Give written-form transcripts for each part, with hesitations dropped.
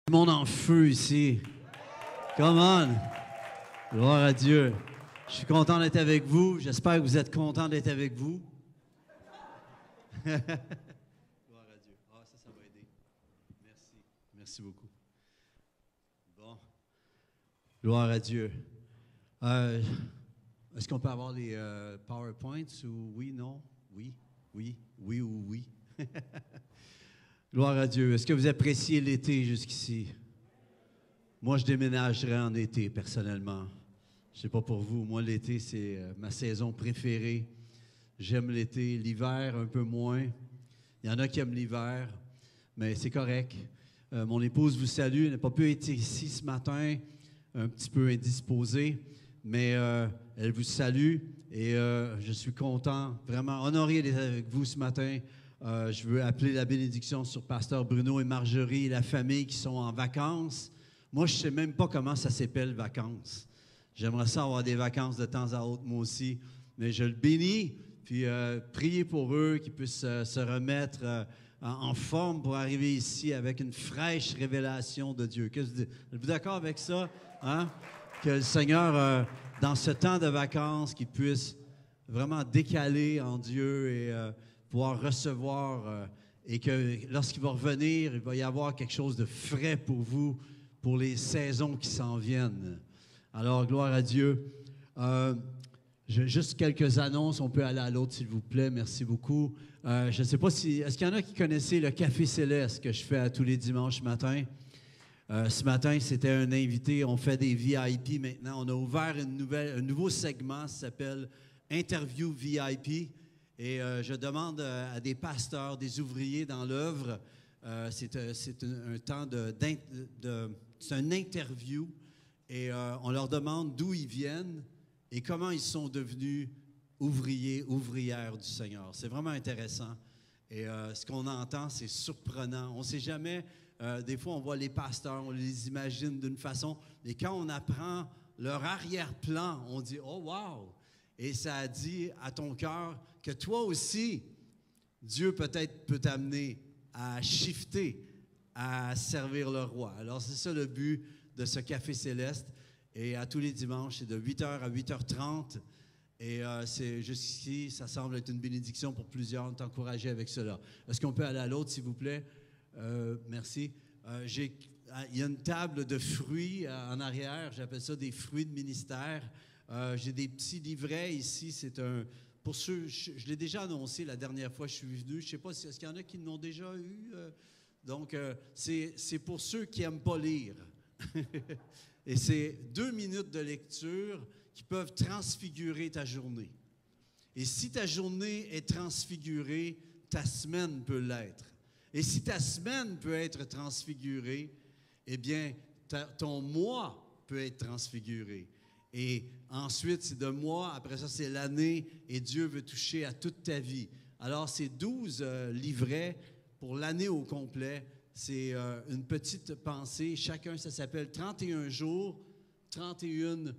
Le monde en feu ici. Come on. Gloire à Dieu. Je suis content d'être avec vous. J'espère que vous êtes contents d'être avec vous. Gloire à Dieu. Ah, ça va aider. Merci. Merci beaucoup. Bon. Gloire à Dieu. Est-ce qu'on peut avoir les PowerPoints ou oui, non? Oui, oui, oui ou oui? Gloire à Dieu. Est-ce que vous appréciez l'été jusqu'ici? Moi, je déménagerais en été, personnellement. Je ne sais pas pour vous. Moi, l'été, c'est ma saison préférée. J'aime l'été. L'hiver, un peu moins. Il y en a qui aiment l'hiver, mais c'est correct. Mon épouse vous salue. Elle n'a pas pu être ici ce matin, un petit peu indisposée, mais elle vous salue et je suis content, vraiment honoré d'être avec vous ce matin. Je veux appeler la bénédiction sur Pasteur Bruno et Marjorie et la famille qui sont en vacances. Moi, je ne sais même pas comment ça s'appelle, vacances. J'aimerais ça avoir des vacances de temps à autre, moi aussi. Mais je le bénis, puis priez pour eux, qu'ils puissent se remettre en forme pour arriver ici avec une fraîche révélation de Dieu. Êtes-vous d'accord avec ça? Hein? Que le Seigneur, dans ce temps de vacances, qu'il puisse vraiment décaler en Dieu et pouvoir recevoir et que lorsqu'il va revenir, il va y avoir quelque chose de frais pour vous, pour les saisons qui s'en viennent. Alors, gloire à Dieu. Juste quelques annonces. On peut aller à l'autre, s'il vous plaît. Merci beaucoup. Je ne sais pas si... Est-ce qu'il y en a qui connaissaient le Café Céleste que je fais à tous les dimanches matin? Ce matin, c'était un invité. On fait des VIP maintenant. On a ouvert un nouveau segment, ça s'appelle Interview VIP. Et je demande à des pasteurs, des ouvriers dans l'œuvre, c'est un temps c'est une interview, et on leur demande d'où ils viennent et comment ils sont devenus ouvriers, ouvrières du Seigneur. C'est vraiment intéressant. Et ce qu'on entend, c'est surprenant. On ne sait jamais, des fois on voit les pasteurs, on les imagine d'une façon, et quand on apprend leur arrière-plan, on dit « Oh, wow! » Et ça dit à ton cœur que toi aussi, Dieu peut-être peut t'amener à shifter, à servir le roi. Alors, c'est ça le but de ce Café Céleste. Et à tous les dimanches, c'est de 8h à 8h30. Et c'est jusqu'ici, ça semble être une bénédiction pour plusieurs, de t'encourager avec cela. Est-ce qu'on peut aller à l'autre, s'il vous plaît? Merci. Il y a une table de fruits en arrière. J'appelle ça des fruits de ministère. J'ai des petits livrets ici. C'est un... Pour ceux, je l'ai déjà annoncé la dernière fois que je suis venu. Je ne sais pas est-ce qu'il y en a qui l'ont déjà eu. Donc, c'est pour ceux qui n'aiment pas lire. Et c'est 2 minutes de lecture qui peuvent transfigurer ta journée. Et si ta journée est transfigurée, ta semaine peut l'être. Et si ta semaine peut être transfigurée, eh bien, ton mois peut être transfiguré. Et ensuite, c'est de mois, après ça, c'est l'année, et Dieu veut toucher à toute ta vie. Alors, c'est 12 livrets pour l'année au complet. C'est une petite pensée. Chacun, ça s'appelle 31 jours, 31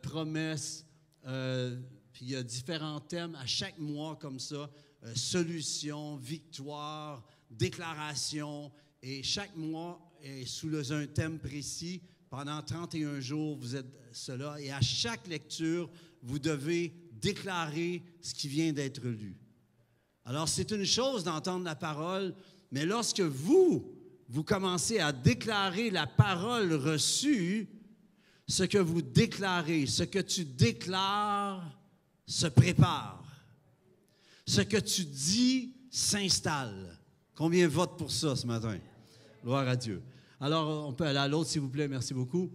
promesses. Puis il y a différents thèmes à chaque mois comme ça. Solution, victoire, déclaration. Et chaque mois est sous un thème précis. Pendant 31 jours, vous êtes cela. Et à chaque lecture, vous devez déclarer ce qui vient d'être lu. Alors, c'est une chose d'entendre la parole, mais lorsque vous commencez à déclarer la parole reçue, ce que vous déclarez, ce que tu déclares se prépare. Ce que tu dis s'installe. Combien votent pour ça ce matin? Gloire à Dieu. Alors, on peut aller à l'autre, s'il vous plaît. Merci beaucoup.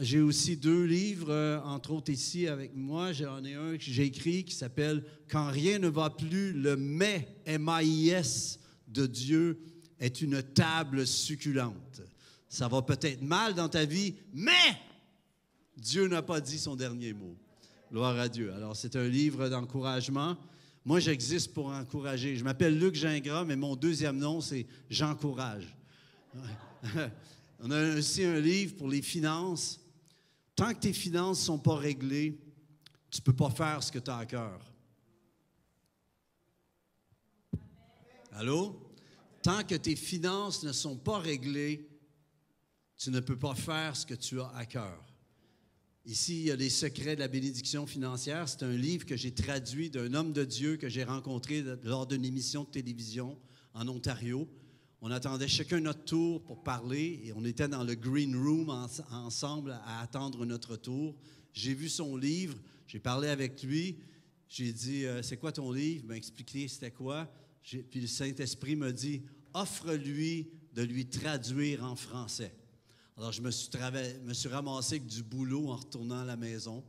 J'ai aussi 2 livres, entre autres ici avec moi. J'en ai un que j'ai écrit qui s'appelle « Quand rien ne va plus, le mais, M-A-I-S, de Dieu est une table succulente. » Ça va peut-être mal dans ta vie, mais Dieu n'a pas dit son dernier mot. Gloire à Dieu. Alors, c'est un livre d'encouragement. Moi, j'existe pour encourager. Je m'appelle Luc Gingras, mais mon deuxième nom, c'est « J'encourage ». On a aussi un livre pour les finances. Tant que tes finances ne sont pas réglées, tu ne peux pas faire ce que tu as à cœur. Allô? Tant que tes finances ne sont pas réglées, tu ne peux pas faire ce que tu as à cœur. Ici, il y a les secrets de la bénédiction financière. C'est un livre que j'ai traduit d'un homme de Dieu que j'ai rencontré lors d'une émission de télévision en Ontario. On attendait chacun notre tour pour parler et on était dans le green room ensemble à attendre notre tour. J'ai vu son livre, j'ai parlé avec lui, j'ai dit « C'est quoi ton livre? » Il m'a expliqué c'était quoi. Puis le Saint-Esprit m'a dit « Offre-lui de lui traduire en français. » Alors, je me suis ramassé avec du boulot en retournant à la maison.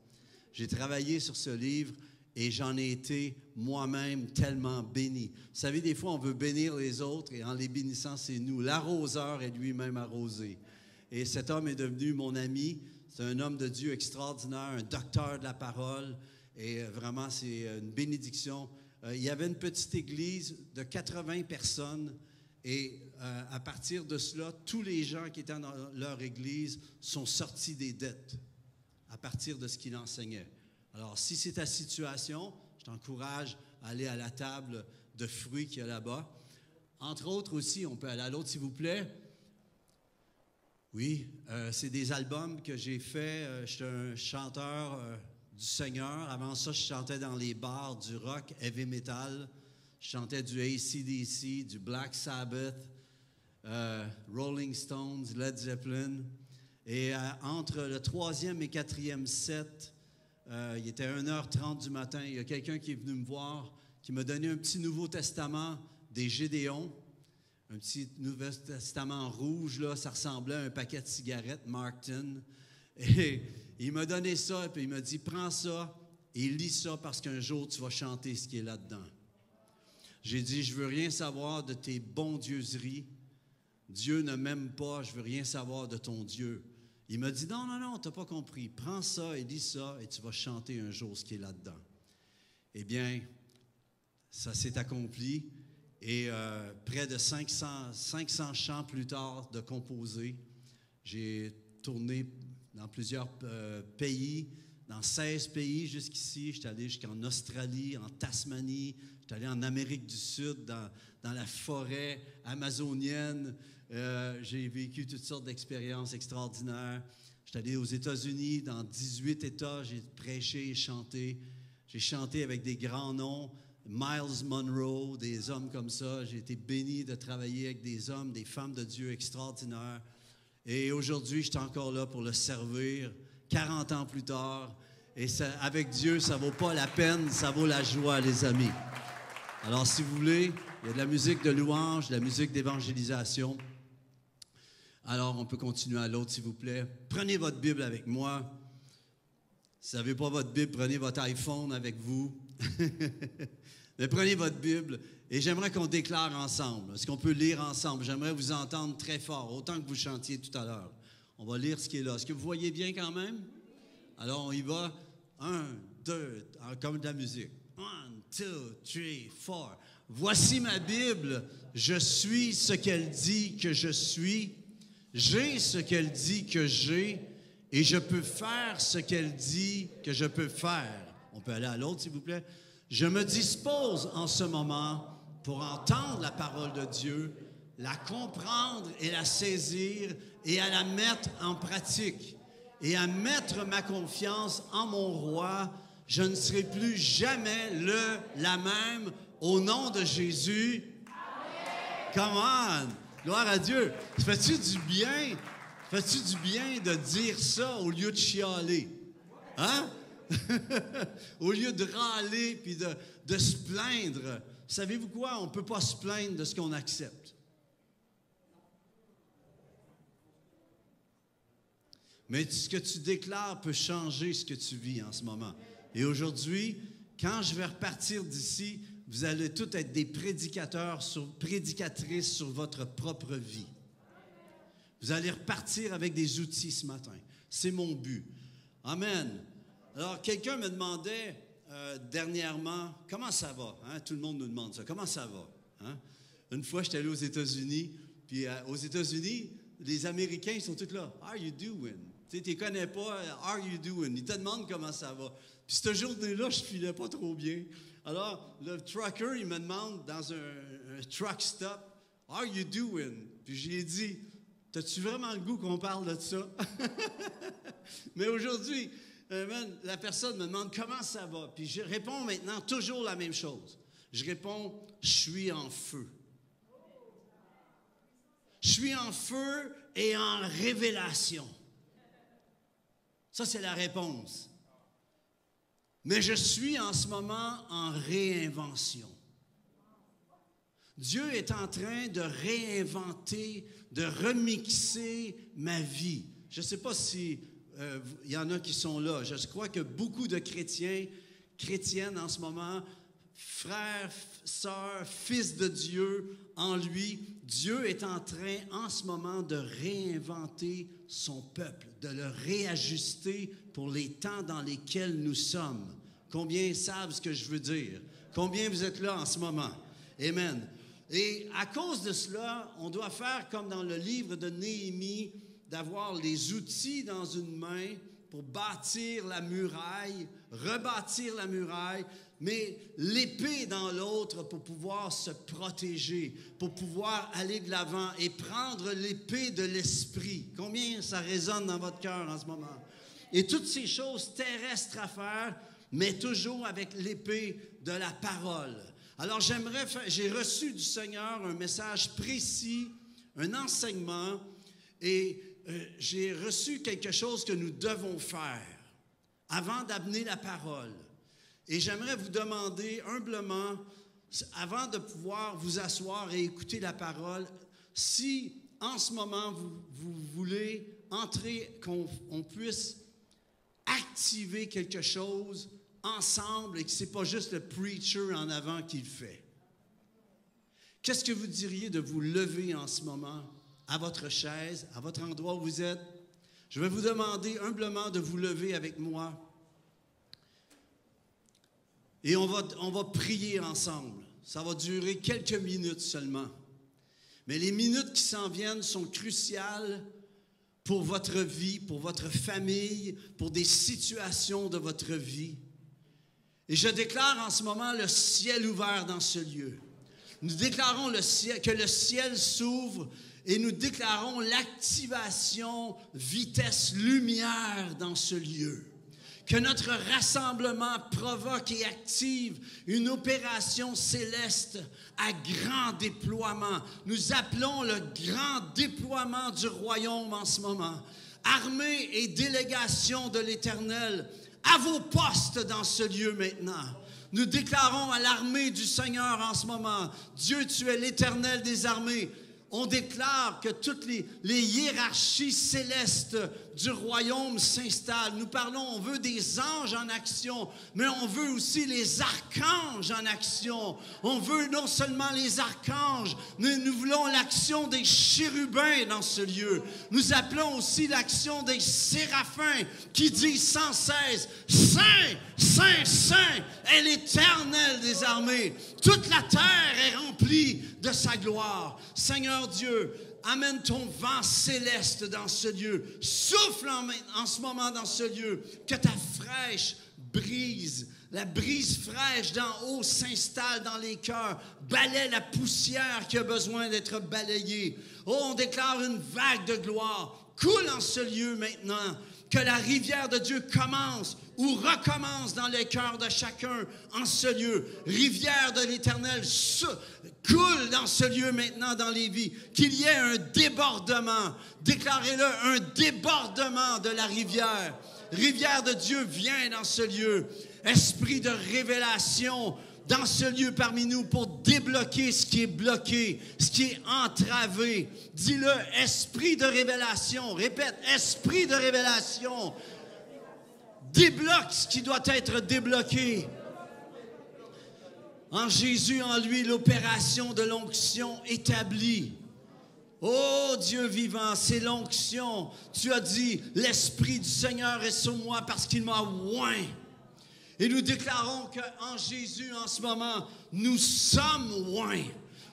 J'ai travaillé sur ce livre et j'en ai été moi-même tellement béni. Vous savez, des fois, on veut bénir les autres et en les bénissant, c'est nous. L'arroseur est lui-même arrosé. Et cet homme est devenu mon ami. C'est un homme de Dieu extraordinaire, un docteur de la parole. Et vraiment, c'est une bénédiction. Il y avait une petite église de 80 personnes. Et à partir de cela, tous les gens qui étaient dans leur église sont sortis des dettes à partir de ce qu'il enseignait. Alors, si c'est ta situation, je t'encourage à aller à la table de fruits qu'il y a là-bas. Entre autres aussi, on peut aller à l'autre, s'il vous plaît. Oui, c'est des albums que j'ai faits. J'étais un chanteur du Seigneur. Avant ça, je chantais dans les bars du rock, heavy metal. Je chantais du AC/DC, du Black Sabbath, Rolling Stones, Led Zeppelin. Et entre le 3e et 4e set, il était 1h30 du matin, il y a quelqu'un qui est venu me voir, qui m'a donné un petit Nouveau Testament des Gédéons, un petit Nouveau Testament rouge, là, ça ressemblait à un paquet de cigarettes Martin. Et il m'a donné ça, et puis il m'a dit, prends ça et lis ça parce qu'un jour tu vas chanter ce qui est là-dedans. J'ai dit, je veux rien savoir de tes bondieuseries. Dieu ne m'aime pas, je veux rien savoir de ton Dieu. Il m'a dit, non, tu n'as pas compris. Prends ça et lis ça et tu vas chanter un jour ce qui est là-dedans. Eh bien, ça s'est accompli et près de 500 chants plus tard de composer. J'ai tourné dans plusieurs pays, dans 16 pays jusqu'ici. J'étais allé jusqu'en Australie, en Tasmanie. J'étais allé en Amérique du Sud, dans la forêt amazonienne. J'ai vécu toutes sortes d'expériences extraordinaires. J'étais allé aux États-Unis, dans 18 États. J'ai prêché et chanté. J'ai chanté avec des grands noms. Miles Monroe, des hommes comme ça. J'ai été béni de travailler avec des hommes, des femmes de Dieu extraordinaires. Et aujourd'hui, je suis encore là pour le servir, 40 ans plus tard. Et ça, avec Dieu, ça ne vaut pas la peine, ça vaut la joie, les amis. Alors, si vous voulez, il y a de la musique de louange, de la musique d'évangélisation. Alors, on peut continuer à l'autre, s'il vous plaît. Prenez votre Bible avec moi. Si vous n'avez pas votre Bible, prenez votre iPhone avec vous. Mais prenez votre Bible et j'aimerais qu'on déclare ensemble. Est-ce qu'on peut lire ensemble? J'aimerais vous entendre très fort, autant que vous chantiez tout à l'heure. On va lire ce qui est là. Est-ce que vous voyez bien quand même? Alors, on y va. 1, 2, comme de la musique. 1, 2, 3, 4. Voici ma Bible. Je suis ce qu'elle dit que je suis. J'ai ce qu'elle dit que j'ai. Et je peux faire ce qu'elle dit que je peux faire. On peut aller à l'autre, s'il vous plaît. Je me dispose en ce moment pour entendre la parole de Dieu, la comprendre et la saisir et à la mettre en pratique et à mettre ma confiance en mon roi. Je ne serai plus jamais la même au nom de Jésus. Amen. Come on! Gloire à Dieu. Fais-tu du bien? Fais-tu du bien de dire ça au lieu de chialer? Hein? Au lieu de râler puis de se plaindre. Savez-vous quoi? On ne peut pas se plaindre de ce qu'on accepte. Mais ce que tu déclares peut changer ce que tu vis en ce moment. Et aujourd'hui, quand je vais repartir d'ici, vous allez tous être des prédicatrices sur votre propre vie. Vous allez repartir avec des outils ce matin. C'est mon but. Amen. Alors, quelqu'un me demandait dernièrement, comment ça va? Hein? Tout le monde nous demande ça. Comment ça va? Hein? Une fois, j'étais allé aux États-Unis, puis aux États-Unis, les Américains, ils sont tous là. How are you doing? Tu ne connais pas, how are you doing? Ils te demandent comment ça va. Puis cette journée-là, je ne filais pas trop bien. Alors, le trucker, il me demande dans un truck stop, how are you doing? Puis j'ai dit, T'as-tu vraiment le goût qu'on parle de ça? Mais aujourd'hui, la personne me demande comment ça va. Puis je réponds maintenant toujours la même chose. Je réponds, je suis en feu. Je suis en feu et en révélation. Ça, c'est la réponse. Mais je suis en ce moment en réinvention. Dieu est en train de réinventer, de remixer ma vie. Je ne sais pas si il y en a qui sont là. Je crois que beaucoup de chrétiens, chrétiennes en ce moment, frères, sœurs, fils de Dieu en lui, Dieu est en train en ce moment de réinventer son peuple, de le réajuster pour les temps dans lesquels nous sommes. Combien savent ce que je veux dire? Combien vous êtes là en ce moment? Amen. Et à cause de cela, on doit faire comme dans le livre de Néhémie, d'avoir les outils dans une main pour bâtir la muraille, rebâtir la muraille, mais l'épée dans l'autre pour pouvoir se protéger, pour pouvoir aller de l'avant et prendre l'épée de l'esprit. Combien ça résonne dans votre cœur en ce moment? Et toutes ces choses terrestres à faire, mais toujours avec l'épée de la parole. Alors j'ai reçu du Seigneur un message précis, un enseignement, et j'ai reçu quelque chose que nous devons faire avant d'amener la parole. Et j'aimerais vous demander humblement, avant de pouvoir vous asseoir et écouter la parole, si en ce moment vous voulez entrer, qu'on puisse activer quelque chose ensemble et que ce n'est pas juste le preacher en avant qui le fait. Qu'est-ce que vous diriez de vous lever en ce moment à votre chaise, à votre endroit où vous êtes? Je vais vous demander humblement de vous lever avec moi. Et on va prier ensemble. Ça va durer quelques minutes seulement. Mais les minutes qui s'en viennent sont cruciales pour votre vie, pour votre famille, pour des situations de votre vie. Et je déclare en ce moment le ciel ouvert dans ce lieu. Nous déclarons que le ciel s'ouvre et nous déclarons l'activation vitesse lumière dans ce lieu. Que notre rassemblement provoque et active une opération céleste à grand déploiement. Nous appelons le grand déploiement du royaume en ce moment. Armée et délégation de l'Éternel, à vos postes dans ce lieu maintenant. Nous déclarons à l'armée du Seigneur en ce moment, Dieu, tu es l'Éternel des armées. On déclare que toutes les hiérarchies célestes du royaume s'installent. Nous parlons, on veut des anges en action, mais on veut aussi les archanges en action. On veut non seulement les archanges, mais nous voulons l'action des chérubins dans ce lieu. Nous appelons aussi l'action des séraphins qui disent sans cesse, « Saint, Saint, Saint est l'Éternel des armées. Toute la terre est remplie de sa gloire. » Seigneur Dieu, amène ton vent céleste dans ce lieu. Souffle en ce moment dans ce lieu. Que ta fraîche brise, la brise fraîche d'en haut s'installe dans les cœurs. Balaie la poussière qui a besoin d'être balayée. Oh, on déclare une vague de gloire. Coule en ce lieu maintenant. Que la rivière de Dieu commence ou recommence dans les cœurs de chacun en ce lieu. Rivière de l'Éternel coule dans ce lieu maintenant dans les vies. Qu'il y ait un débordement. Déclarez-le, un débordement de la rivière. Rivière de Dieu vient dans ce lieu. Esprit de révélation dans ce lieu parmi nous pour débloquer ce qui est bloqué, ce qui est entravé. Dis-le, esprit de révélation. Répète, esprit de révélation. Débloque ce qui doit être débloqué. En Jésus, en lui, l'opération de l'onction établie. Oh Dieu vivant, c'est l'onction. Tu as dit, l'Esprit du Seigneur est sur moi parce qu'il m'a oint. Et nous déclarons qu'en Jésus, en ce moment, nous sommes oints.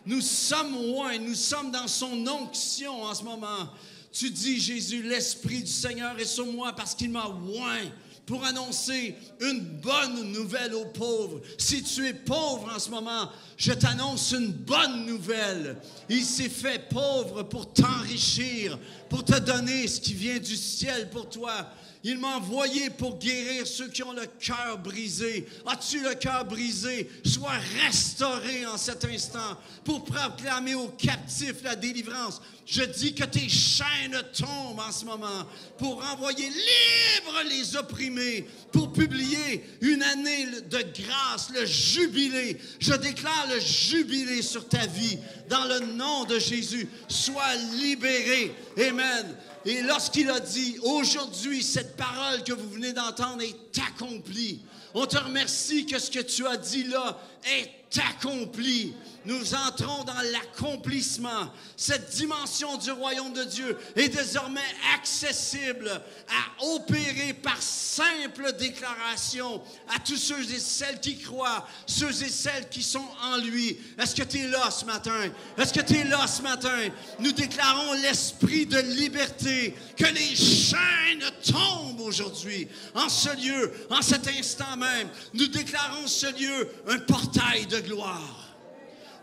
Nous sommes oints. Nous sommes dans son onction en ce moment. Tu dis, Jésus, l'Esprit du Seigneur est sur moi parce qu'il m'a oint pour annoncer une bonne nouvelle aux pauvres. Si tu es pauvre en ce moment, je t'annonce une bonne nouvelle. Il s'est fait pauvre pour t'enrichir, pour te donner ce qui vient du ciel pour toi. Il m'a envoyé pour guérir ceux qui ont le cœur brisé. As-tu le cœur brisé? Sois restauré en cet instant pour proclamer aux captifs la délivrance. Je dis que tes chaînes tombent en ce moment pour envoyer libre les opprimés, pour publier une année de grâce, le jubilé. Je déclare le jubilé sur ta vie dans le nom de Jésus. Sois libéré. Amen. Et lorsqu'il a dit, aujourd'hui, cette parole que vous venez d'entendre est accomplie. On te remercie que ce que tu as dit là est accompli. Nous entrons dans l'accomplissement. Cette dimension du royaume de Dieu est désormais accessible à opérer par simple déclaration à tous ceux et celles qui croient, ceux et celles qui sont en lui. Est-ce que tu es là ce matin? Est-ce que tu es là ce matin? Nous déclarons l'esprit de liberté, que les chaînes tombent aujourd'hui, en ce lieu, en cet instant même. Nous déclarons ce lieu un portail de gloire.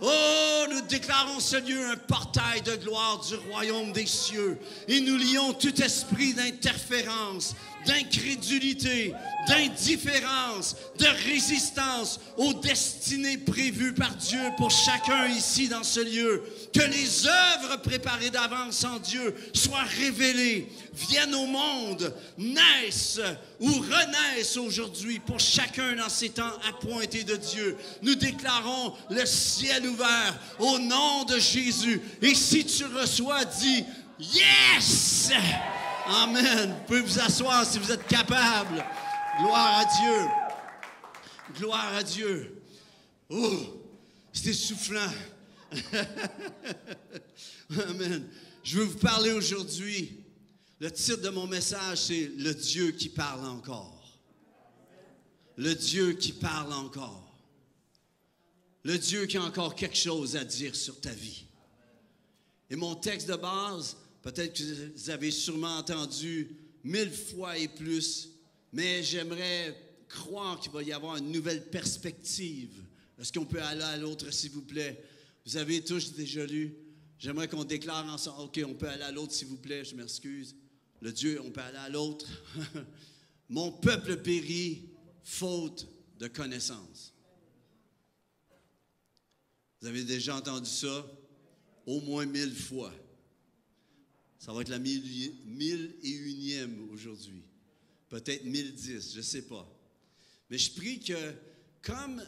Oh, nous déclarons ce lieu un portail de gloire du royaume des cieux. Et nous lions tout esprit d'interférence, d'incrédulité, d'indifférence, de résistance aux destinées prévues par Dieu pour chacun ici dans ce lieu. Que les œuvres préparées d'avance en Dieu soient révélées, viennent au monde, naissent ou renaissent aujourd'hui pour chacun dans ces temps appointés de Dieu. Nous déclarons le ciel ouvert au nom de Jésus. Et si tu reçois, dis « Yes !» Amen. Vous pouvez vous asseoir si vous êtes capable. Gloire à Dieu. Gloire à Dieu. Oh, c'est essoufflant. Amen. Je veux vous parler aujourd'hui. Le titre de mon message, c'est « Le Dieu qui parle encore ». Le Dieu qui parle encore. Le Dieu qui a encore quelque chose à dire sur ta vie. Et mon texte de base, peut-être que vous avez sûrement entendu 1000 fois et plus, mais j'aimerais croire qu'il va y avoir une nouvelle perspective. Est-ce qu'on peut aller à l'autre, s'il vous plaît? Vous avez tous déjà lu. J'aimerais qu'on déclare ensemble. OK, on peut aller à l'autre, s'il vous plaît, je m'excuse. Le Dieu, on peut aller à l'autre. Mon peuple périt, faute de connaissance. Vous avez déjà entendu ça? Au moins 1000 fois. Ça va être la 1001e aujourd'hui. Peut-être 1010, je ne sais pas. Mais je prie que, comme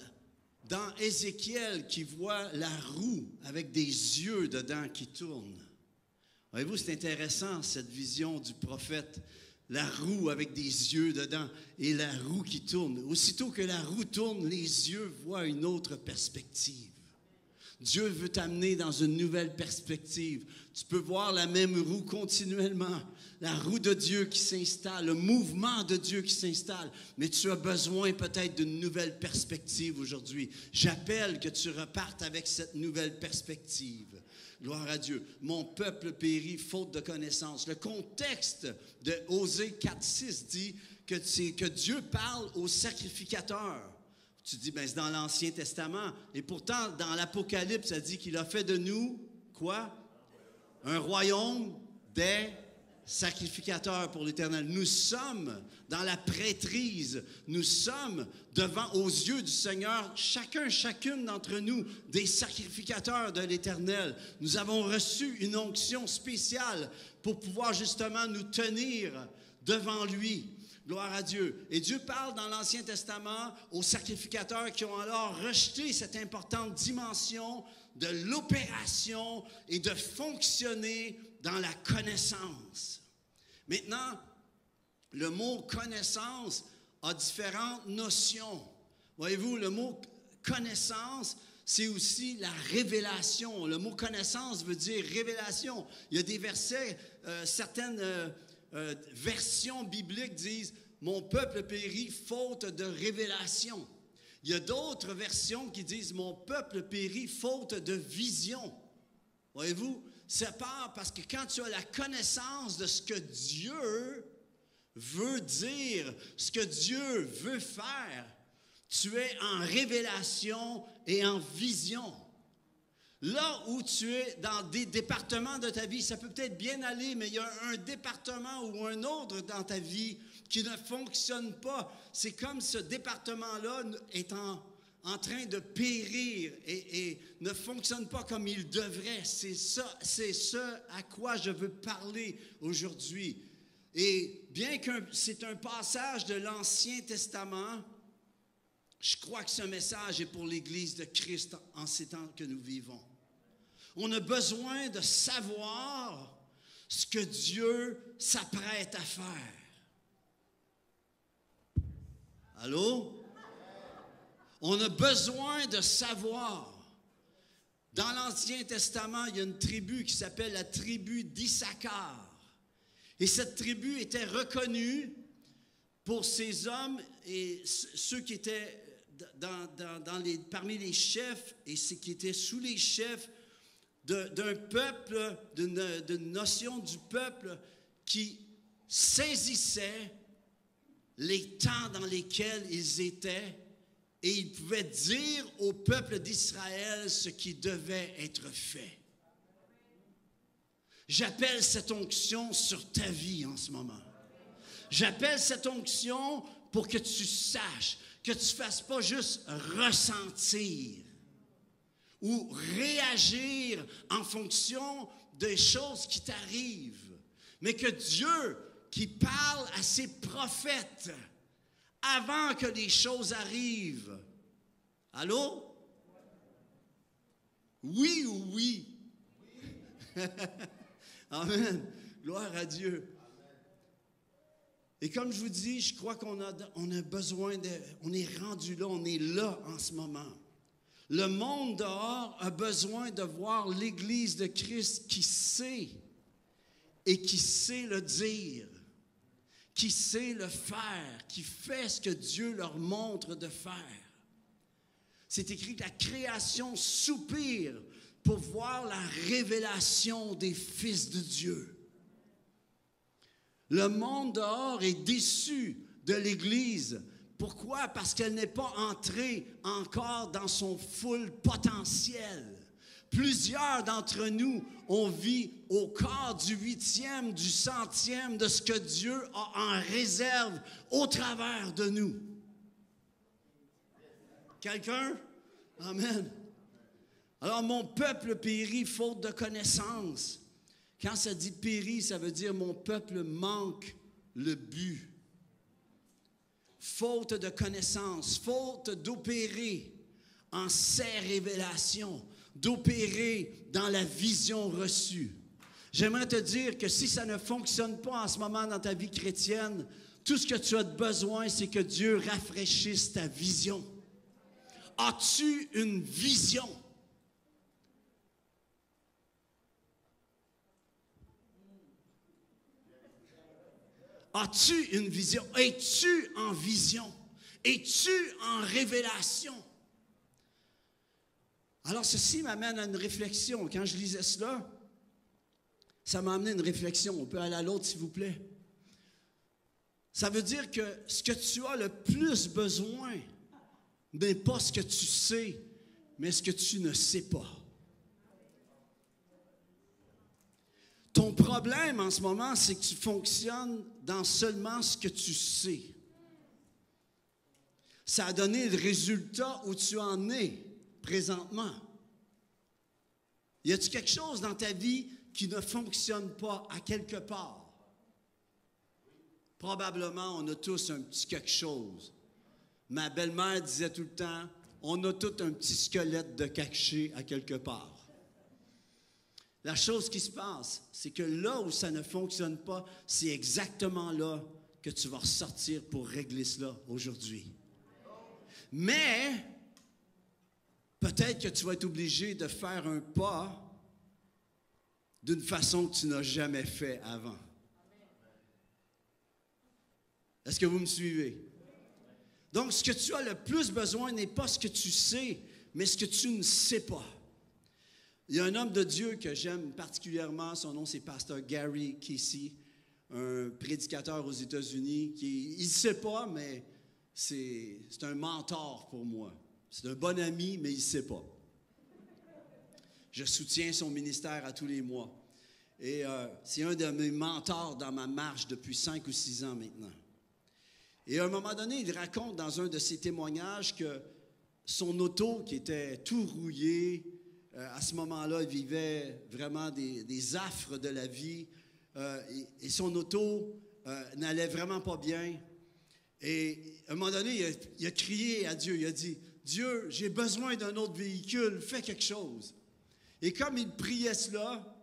dans Ézéchiel qui voit la roue avec des yeux dedans qui tournent. Voyez-vous, c'est intéressant cette vision du prophète. La roue avec des yeux dedans et la roue qui tourne. Aussitôt que la roue tourne, les yeux voient une autre perspective. Dieu veut t'amener dans une nouvelle perspective. Tu peux voir la même roue continuellement. La roue de Dieu qui s'installe, le mouvement de Dieu qui s'installe. Mais tu as besoin peut-être d'une nouvelle perspective aujourd'hui. J'appelle que tu repartes avec cette nouvelle perspective. Gloire à Dieu. Mon peuple périt faute de connaissance. Le contexte de Osée 4.6 dit que Dieu parle aux sacrificateurs. Tu dis, bien, c'est dans l'Ancien Testament. Et pourtant, dans l'Apocalypse, ça dit qu'il a fait de nous, quoi? Un royaume des sacrificateurs pour l'Éternel. Nous sommes dans la prêtrise. Nous sommes devant, aux yeux du Seigneur, chacune d'entre nous, des sacrificateurs de l'Éternel. Nous avons reçu une onction spéciale pour pouvoir justement nous tenir devant lui. Gloire à Dieu. Et Dieu parle dans l'Ancien Testament aux sacrificateurs qui ont alors rejeté cette importante dimension de l'opération et de fonctionner dans la connaissance. Maintenant, le mot connaissance a différentes notions. Voyez-vous, le mot connaissance, c'est aussi la révélation. Le mot connaissance veut dire révélation. Il y a des versets, certaines versions bibliques disent « Mon peuple périt faute de révélation ». Il y a d'autres versions qui disent « Mon peuple périt faute de vision ». Voyez-vous, ça part parce que quand tu as la connaissance de ce que Dieu veut dire, ce que Dieu veut faire, tu es en révélation et en vision. Là où tu es dans des départements de ta vie, ça peut peut-être bien aller, mais il y a un département ou un autre dans ta vie qui ne fonctionne pas. C'est comme ce département-là est en train de périr et ne fonctionne pas comme il devrait. C'est ce à quoi je veux parler aujourd'hui. Et bien que c'est un passage de l'Ancien Testament, je crois que ce message est pour l'Église de Christ en ces temps que nous vivons. On a besoin de savoir ce que Dieu s'apprête à faire. Allô? On a besoin de savoir. Dans l'Ancien Testament, il y a une tribu qui s'appelle la tribu d'Issachar. Et cette tribu était reconnue pour ses hommes et ceux qui étaient parmi les chefs et ceux qui étaient sous les chefs d'un peuple, d'une notion du peuple qui saisissait les temps dans lesquels ils étaient et ils pouvaient dire au peuple d'Israël ce qui devait être fait. J'appelle cette onction sur ta vie en ce moment. J'appelle cette onction pour que tu saches, que tu ne fasses pas juste ressentir ou réagir en fonction des choses qui t'arrivent, mais que Dieu, qui parle à ses prophètes avant que les choses arrivent. Allô? Oui ou oui? Amen. Gloire à Dieu. Et comme je vous dis, je crois qu'on a besoin on est rendu là, on est là en ce moment. Le monde dehors a besoin de voir l'Église de Christ qui sait et qui sait le dire, qui sait le faire, qui fait ce que Dieu leur montre de faire. C'est écrit que la création soupire pour voir la révélation des fils de Dieu. Le monde dehors est déçu de l'Église. Pourquoi? Parce qu'elle n'est pas entrée encore dans son full potentiel. Plusieurs d'entre nous, on vit au quart du 8e, du 100e de ce que Dieu a en réserve au travers de nous. Quelqu'un? Amen. Alors, mon peuple périt faute de connaissance. Quand ça dit périt, ça veut dire mon peuple manque le but. Faute de connaissance, faute d'opérer en ses révélations, d'opérer dans la vision reçue. J'aimerais te dire que si ça ne fonctionne pas en ce moment dans ta vie chrétienne, tout ce que tu as besoin, c'est que Dieu rafraîchisse ta vision. As-tu une vision? As-tu une vision? Es-tu en vision? Es-tu en révélation? Alors, ceci m'amène à une réflexion. Quand je lisais cela, ça m'a amené à une réflexion. On peut aller à l'autre, s'il vous plaît. Ça veut dire que ce que tu as le plus besoin n'est pas ce que tu sais, mais ce que tu ne sais pas. Ton problème en ce moment, c'est que tu fonctionnes dans seulement ce que tu sais. Ça a donné le résultat où tu en es présentement. Y a-t-il quelque chose dans ta vie qui ne fonctionne pas à quelque part? Probablement, on a tous un petit quelque chose. Ma belle-mère disait tout le temps, on a tous un petit squelette de caché à quelque part. La chose qui se passe, c'est que là où ça ne fonctionne pas, c'est exactement là que tu vas ressortir pour régler cela aujourd'hui. Mais, peut-être que tu vas être obligé de faire un pas d'une façon que tu n'as jamais fait avant. Est-ce que vous me suivez? Donc, ce que tu as le plus besoin n'est pas ce que tu sais, mais ce que tu ne sais pas. Il y a un homme de Dieu que j'aime particulièrement, son nom c'est Pasteur Gary Casey. un prédicateur aux États-Unis il ne sait pas, mais c'est un mentor pour moi. C'est un bon ami, mais il ne sait pas. Je soutiens son ministère à tous les mois. Et c'est un de mes mentors dans ma marche depuis 5 ou 6 ans maintenant. Et à un moment donné, il raconte dans un de ses témoignages que son auto, qui était tout rouillé, à ce moment-là, il vivait vraiment des affres de la vie, et son auto n'allait vraiment pas bien. Et à un moment donné, il a crié à Dieu, il a dit, « Dieu, j'ai besoin d'un autre véhicule, fais quelque chose. » Et comme il priait cela,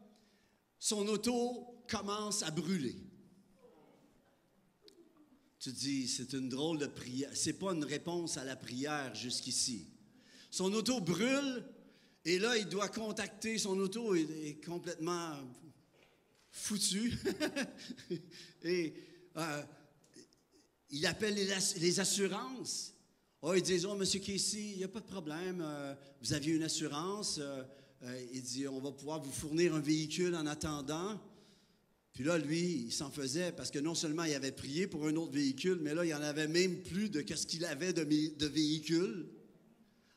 son auto commence à brûler. Tu dis, c'est une drôle de prière. C'est pas une réponse à la prière jusqu'ici. Son auto brûle et là, il doit contacter. Son auto est complètement foutu. Et il appelle les assurances. Oh, ils disent, « Oh, M. Casey, il n'y a pas de problème. Vous aviez une assurance. » Il dit, « On va pouvoir vous fournir un véhicule en attendant. » Puis là, lui, il s'en faisait parce que non seulement il avait prié pour un autre véhicule, mais là, il n'y en avait même plus de ce qu'il avait de véhicule.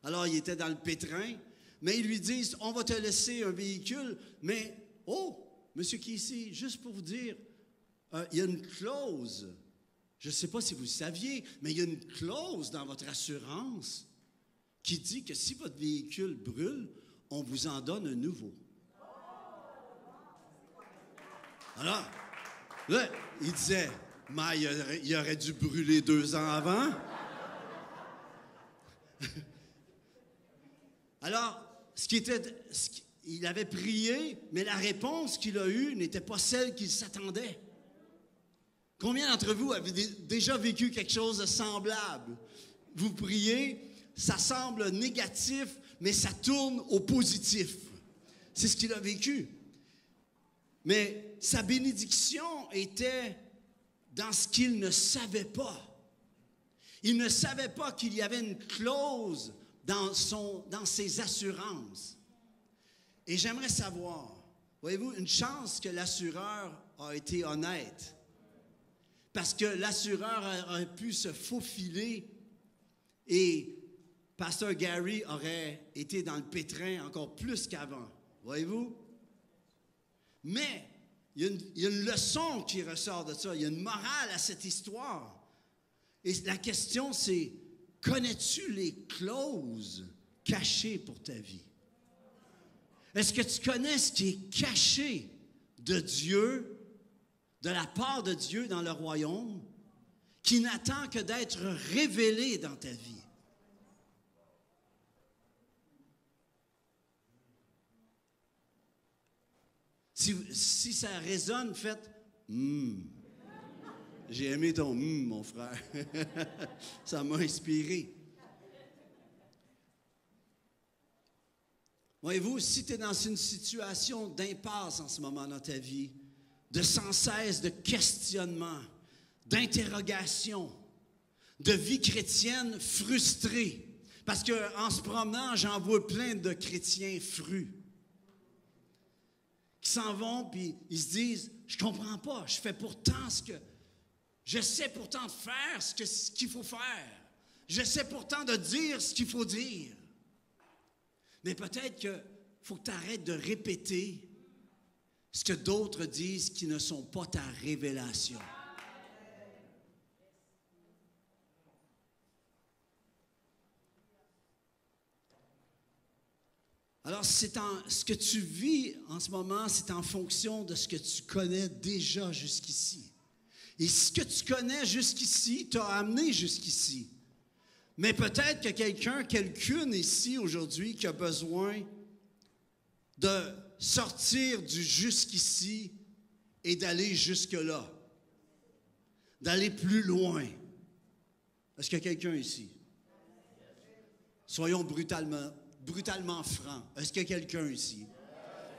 Alors, il était dans le pétrin. Mais ils lui disent, « On va te laisser un véhicule. » Mais, oh, M. Casey, juste pour vous dire, il y a une clause. Je ne sais pas si vous le saviez, mais il y a une clause dans votre assurance qui dit que si votre véhicule brûle, on vous en donne un nouveau. Alors, là, il disait, « Mais il aurait dû brûler 2 ans avant. » Alors, il avait prié, mais la réponse qu'il a eue n'était pas celle qu'il s'attendait. Combien d'entre vous avez déjà vécu quelque chose de semblable? Vous priez, ça semble négatif, mais ça tourne au positif. C'est ce qu'il a vécu. Mais sa bénédiction était dans ce qu'il ne savait pas. Il ne savait pas qu'il y avait une clause dans ses assurances. Et j'aimerais savoir, voyez-vous, une chance que l'assureur a été honnête. Parce que l'assureur aurait pu se faufiler et Pasteur Gary aurait été dans le pétrin encore plus qu'avant. Voyez-vous? Mais il y a une leçon qui ressort de ça. Il y a une morale à cette histoire. Et la question, c'est, connais-tu les clauses cachées pour ta vie? Est-ce que tu connais ce qui est caché de Dieu, de la part de Dieu dans le royaume, qui n'attend que d'être révélé dans ta vie? Si ça résonne, faites « J'ai aimé ton « mon frère. » Ça m'a inspiré. Voyez-vous, si tu es dans une situation d'impasse en ce moment dans ta vie, de sans cesse de questionnement, d'interrogation, de vie chrétienne frustrée, parce qu'en se promenant, j'en vois plein de chrétiens frus, qui s'en vont puis ils se disent, je comprends pas, je fais pourtant j'essaie pourtant de faire ce qu'il faut faire. J'essaie pourtant de dire ce qu'il faut dire. Mais peut-être qu'il faut que tu arrêtes de répéter ce que d'autres disent qui ne sont pas ta révélation. Alors, ce que tu vis en ce moment, c'est en fonction de ce que tu connais déjà jusqu'ici. Et ce que tu connais jusqu'ici t'a amené jusqu'ici. Mais peut-être que quelqu'une ici aujourd'hui qui a besoin de sortir du jusqu'ici et d'aller jusque-là. D'aller plus loin. Est-ce qu'il y a quelqu'un ici? Soyons brutalement francs. Est-ce qu'il y a quelqu'un ici?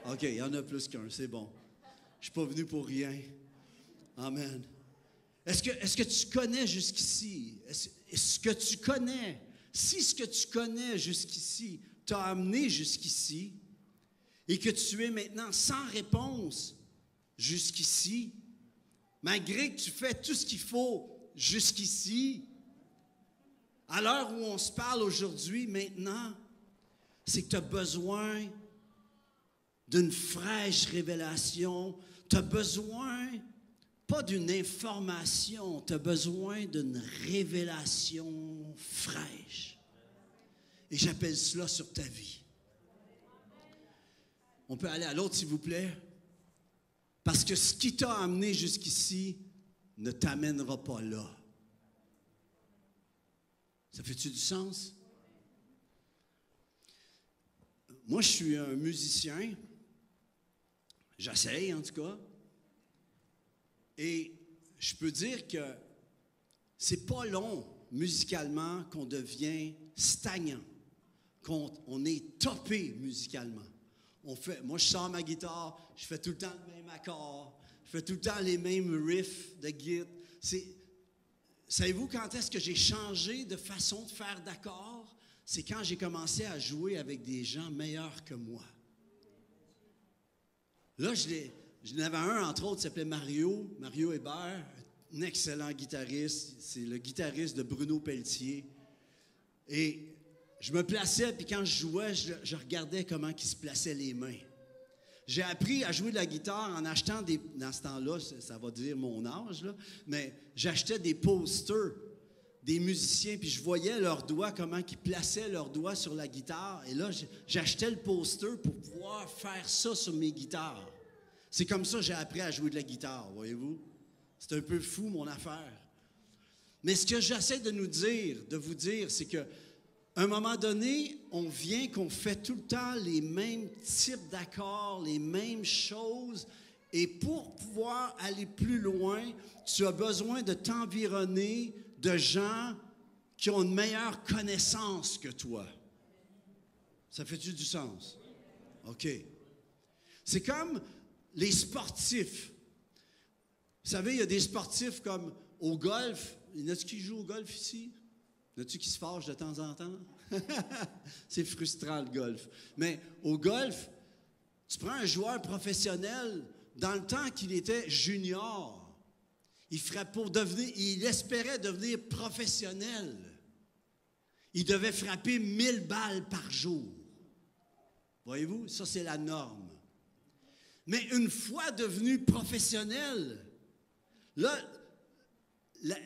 OK, il y en a plus qu'un, c'est bon. Je ne suis pas venu pour rien. Amen. Est-ce que tu connais jusqu'ici? Est-ce que tu connais? Si ce que tu connais jusqu'ici t'a amené jusqu'ici et que tu es maintenant sans réponse jusqu'ici, malgré que tu fais tout ce qu'il faut jusqu'ici, à l'heure où on se parle aujourd'hui, maintenant, c'est que tu as besoin d'une fraîche révélation. Tu as besoin, pas d'une information, tu as besoin d'une révélation fraîche. Et j'appelle cela sur ta vie. On peut aller à l'autre, s'il vous plaît? Parce que ce qui t'a amené jusqu'ici ne t'amènera pas là. Ça fait-tu du sens? Moi, je suis un musicien. J'essaye, en tout cas. Et je peux dire que c'est pas long, musicalement, qu'on devient stagnant, qu'on est topé musicalement. Moi, je sors ma guitare, je fais tout le temps le même accord, je fais tout le temps les mêmes riffs de guitare. Savez-vous quand est-ce que j'ai changé de façon de faire d'accord? C'est quand j'ai commencé à jouer avec des gens meilleurs que moi. Là, j'en avais un, entre autres, qui s'appelait Mario Hébert, un excellent guitariste. C'est le guitariste de Bruno Pelletier. Et je me plaçais, puis quand je jouais, je regardais comment il se plaçait les mains. J'ai appris à jouer de la guitare en achetant dans ce temps-là, ça va dire mon âge, là, mais j'achetais des posters des musiciens, puis je voyais leurs doigts, comment ils plaçaient leurs doigts sur la guitare. Et là, j'achetais le poster pour pouvoir faire ça sur mes guitares. C'est comme ça que j'ai appris à jouer de la guitare, voyez-vous? C'est un peu fou, mon affaire. Mais ce que j'essaie de vous dire, c'est que à un moment donné, on vient qu'on fait tout le temps les mêmes types d'accords, les mêmes choses. Et pour pouvoir aller plus loin, tu as besoin de t'environner de gens qui ont une meilleure connaissance que toi. Ça fait-tu du sens? OK. C'est comme les sportifs. Vous savez, il y a des sportifs comme au golf. Il y en a-tu qui jouent au golf ici? Il y en a-tu qui se fâchent de temps en temps? C'est frustrant, le golf. Mais au golf, tu prends un joueur professionnel, dans le temps qu'il était junior, il espérait devenir professionnel. Il devait frapper 1000 balles par jour. Voyez-vous, ça c'est la norme. Mais une fois devenu professionnel, là,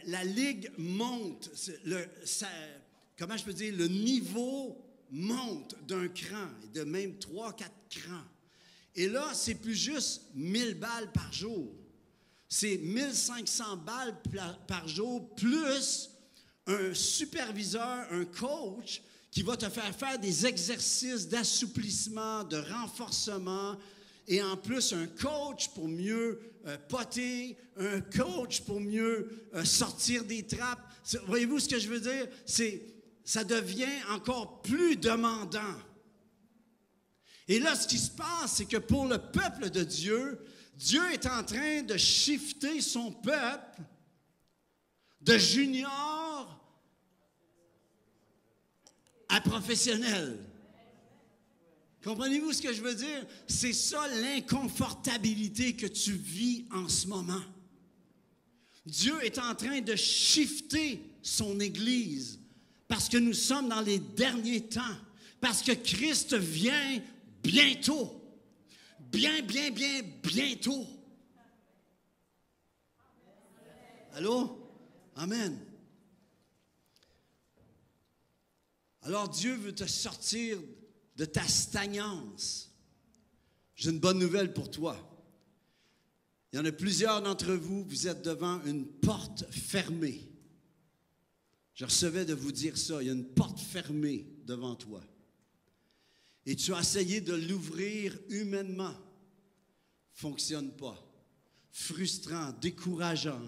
la ligue monte. Comment je peux dire? Le niveau monte d'un cran, de même 3-4 crans. Et là, c'est plus juste 1000 balles par jour. C'est 1500 balles par jour, plus un superviseur, un coach, qui va te faire des exercices d'assouplissement, de renforcement, et en plus un coach pour mieux potter, un coach pour mieux sortir des trappes. Voyez-vous ce que je veux dire? Ça devient encore plus demandant. Et là, ce qui se passe, c'est que pour le peuple de Dieu, Dieu est en train de shifter son peuple de junior à professionnel. Comprenez-vous ce que je veux dire? C'est ça l'inconfortabilité que tu vis en ce moment. Dieu est en train de shifter son Église parce que nous sommes dans les derniers temps, parce que Christ vient bientôt. Bientôt. Allô? Amen. Alors Dieu veut te sortir de ta stagnance. J'ai une bonne nouvelle pour toi. Il y en a plusieurs d'entre vous, vous êtes devant une porte fermée. Je recevais de vous dire ça, il y a une porte fermée devant toi. Et tu as essayé de l'ouvrir humainement. Fonctionne pas. Frustrant, décourageant.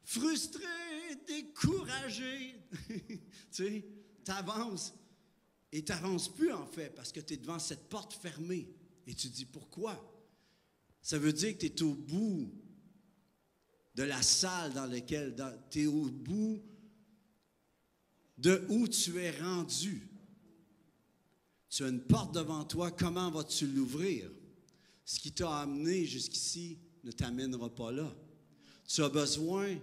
Frustré, découragé. Tu sais, t'avances. Et tu n'avances plus, en fait, parce que tu es devant cette porte fermée. Et tu dis, pourquoi? Ça veut dire que tu es au bout de la salle dans laquelle tu es au bout de où tu es rendu. Tu as une porte devant toi, comment vas-tu l'ouvrir? Ce qui t'a amené jusqu'ici ne t'amènera pas là. Tu as besoin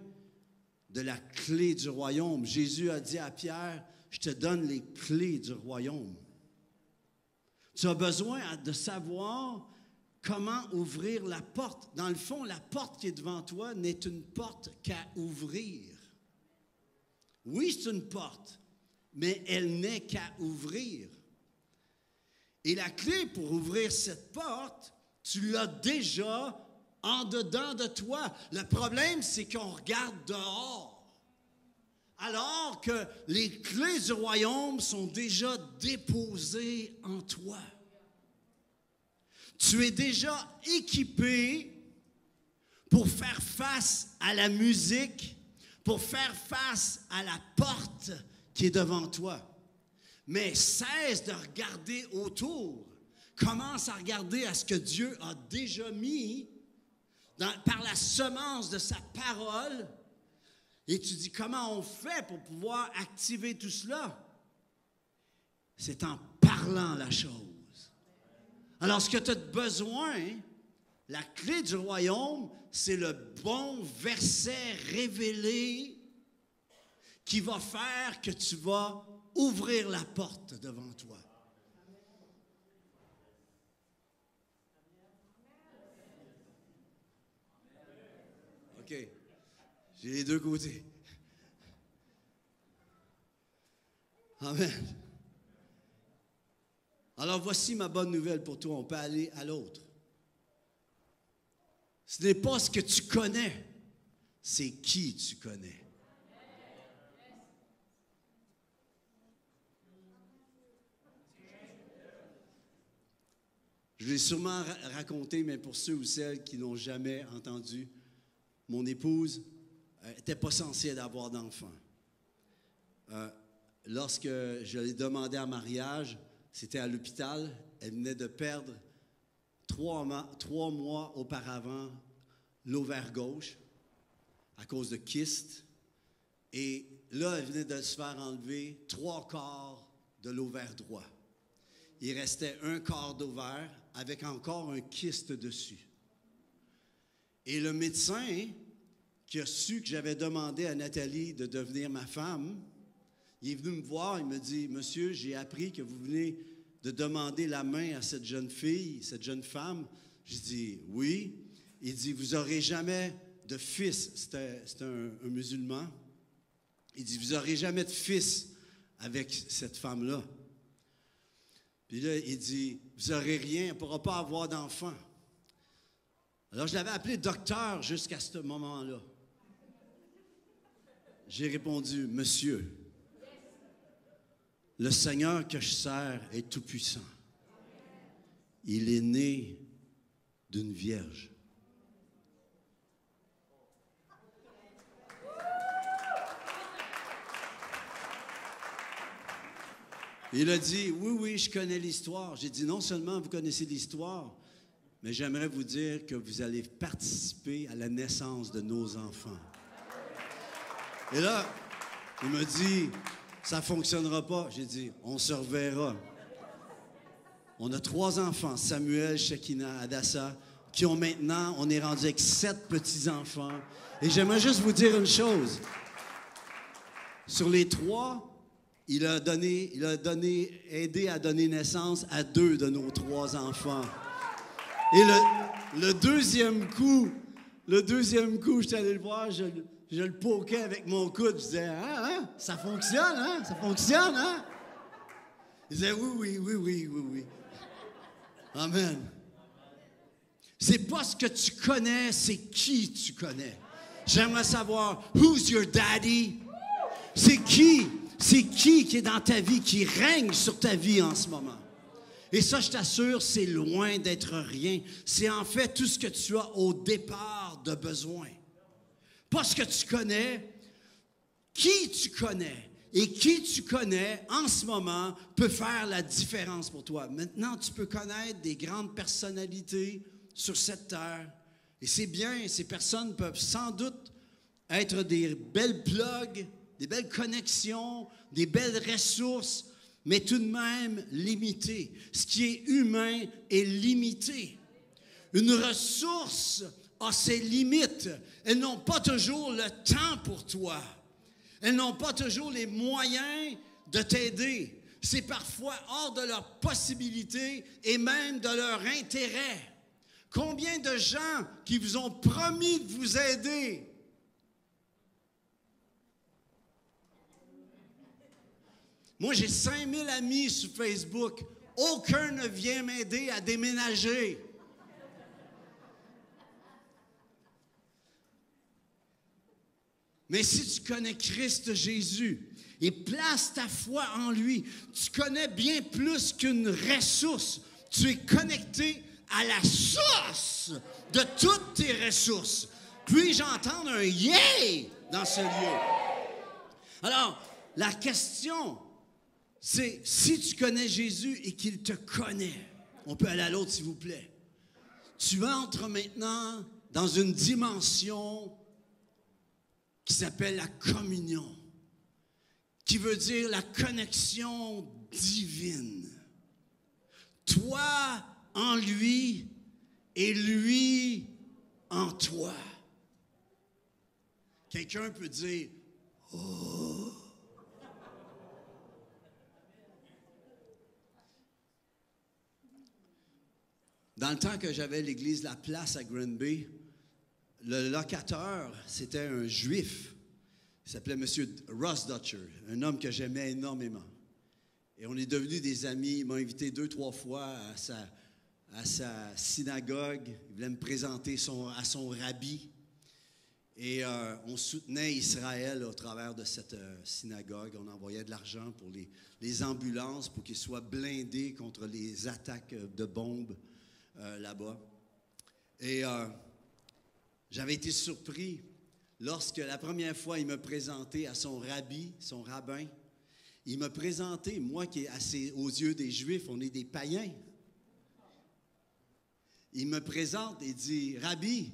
de la clé du royaume. Jésus a dit à Pierre, je te donne les clés du royaume. Tu as besoin de savoir comment ouvrir la porte. Dans le fond, la porte qui est devant toi n'est une porte qu'à ouvrir. Oui, c'est une porte, mais elle n'est qu'à ouvrir. Et la clé pour ouvrir cette porte, tu l'as déjà en dedans de toi. Le problème, c'est qu'on regarde dehors. Alors que les clés du royaume sont déjà déposées en toi. Tu es déjà équipé pour faire face à la musique, pour faire face à la porte qui est devant toi. Mais cesse de regarder autour. Commence à regarder à ce que Dieu a déjà mis par la semence de sa parole. Et tu dis, comment on fait pour pouvoir activer tout cela? C'est en parlant la chose. Alors, ce que tu as besoin, la clé du royaume, c'est le bon verset révélé qui va faire que tu vas ouvrir la porte devant toi. OK. J'ai les deux côtés. Amen. Alors voici ma bonne nouvelle pour toi. On peut aller à l'autre. Ce n'est pas ce que tu connais, c'est qui tu connais. Je l'ai sûrement raconté, mais pour ceux ou celles qui n'ont jamais entendu, mon épouse n'était pas censée avoir d'enfant. Lorsque je l'ai demandé en mariage, c'était à l'hôpital. Elle venait de perdre 3 mois auparavant l'ovaire gauche à cause de kyste. Et là, elle venait de se faire enlever 3/4 de l'ovaire droit. Il restait 1/4 d'ovaire avec encore un kyste dessus. Et le médecin qui a su que j'avais demandé à Nathalie de devenir ma femme, il est venu me voir, il me dit, « Monsieur, j'ai appris que vous venez de demander la main à cette jeune fille, cette jeune femme. » J'ai dit, « Oui. » Il dit, « Vous n'aurez jamais de fils. » C'était un musulman. Il dit, « Vous n'aurez jamais de fils avec cette femme-là. » Puis là, il dit, « Vous n'aurez rien, elle ne pourra pas avoir d'enfant. » Alors, je l'avais appelé docteur jusqu'à ce moment-là. J'ai répondu, « Monsieur, le Seigneur que je sers est tout-puissant. Il est né d'une vierge. » Il a dit, « Oui, oui, je connais l'histoire. » J'ai dit, « Non seulement vous connaissez l'histoire, mais j'aimerais vous dire que vous allez participer à la naissance de nos enfants. » Et là, il m'a dit, « Ça ne fonctionnera pas. » J'ai dit, « On se reverra. » On a 3 enfants, Samuel, Shekinah, Adassa, qui ont maintenant, on est rendu avec 7 petits-enfants. Et j'aimerais juste vous dire une chose. Sur les 3, il a aidé à donner naissance à 2 de nos 3 enfants. Et le deuxième coup, j'étais allé le voir, je le poquais avec mon coude. Je disais, ça fonctionne, hein? Ça fonctionne, hein? Il disait, oui. Amen. C'est pas ce que tu connais, c'est qui tu connais. J'aimerais savoir, who's your daddy? C'est qui est dans ta vie, qui règne sur ta vie en ce moment? Et ça, je t'assure, c'est loin d'être rien. C'est en fait tout ce que tu as au départ de besoin. Pas ce que tu connais, qui tu connais. Et qui tu connais en ce moment peut faire la différence pour toi. Maintenant, tu peux connaître des grandes personnalités sur cette terre. Et c'est bien, ces personnes peuvent sans doute être des belles plugs, des belles connexions, des belles ressources, mais tout de même limitées. Ce qui est humain est limité. Une ressource a ses limites. Elles n'ont pas toujours le temps pour toi. Elles n'ont pas toujours les moyens de t'aider. C'est parfois hors de leur possibilité et même de leur intérêt. Combien de gens qui vous ont promis de vous aider? Moi, j'ai 5000 amis sur Facebook. Aucun ne vient m'aider à déménager. Mais si tu connais Christ Jésus et place ta foi en lui, tu connais bien plus qu'une ressource. Tu es connecté à la source de toutes tes ressources. Puis-je entendre un « yeah » dans ce lieu? Alors, la question, c'est si tu connais Jésus et qu'il te connaît. On peut aller à l'autre, s'il vous plaît. Tu entres maintenant dans une dimension qui s'appelle la communion, qui veut dire la connexion divine. Toi en lui et lui en toi. Quelqu'un peut dire « Oh! » Dans le temps que j'avais l'église La Place à Granby, le locateur, c'était un juif. Il s'appelait M. Ross Dutcher, un homme que j'aimais énormément. Et on est devenus des amis. Il m'a invité 2-3 fois à sa synagogue. Il voulait me présenter à son rabbi. Et on soutenait Israël au travers de cette synagogue. On envoyait de l'argent pour les ambulances, pour qu'ils soient blindés contre les attaques de bombes là-bas. Et j'avais été surpris lorsque la première fois il me présentait à son rabbi, son rabbin. Il me présentait, moi qui aux yeux des Juifs, on est des païens. Il me présente et dit, « Rabbi,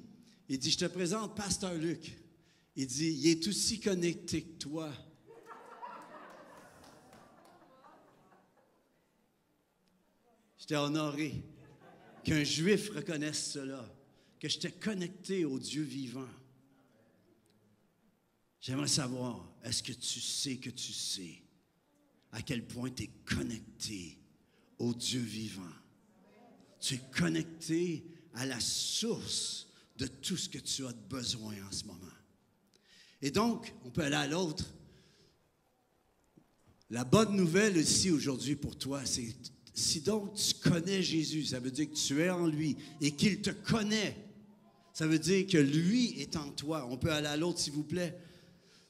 il dit, je te présente Pasteur Luc. » Il dit, « Il est aussi connecté que toi. » J'étais honoré qu'un Juif reconnaisse cela, que j'étais connecté au Dieu vivant. J'aimerais savoir, est-ce que tu sais à quel point tu es connecté au Dieu vivant? Tu es connecté à la source de tout ce que tu as besoin en ce moment. Et donc, on peut aller à l'autre. La bonne nouvelle ici aujourd'hui pour toi, c'est si donc tu connais Jésus, ça veut dire que tu es en lui et qu'il te connaît. Ça veut dire que lui est en toi. On peut aller à l'autre, s'il vous plaît.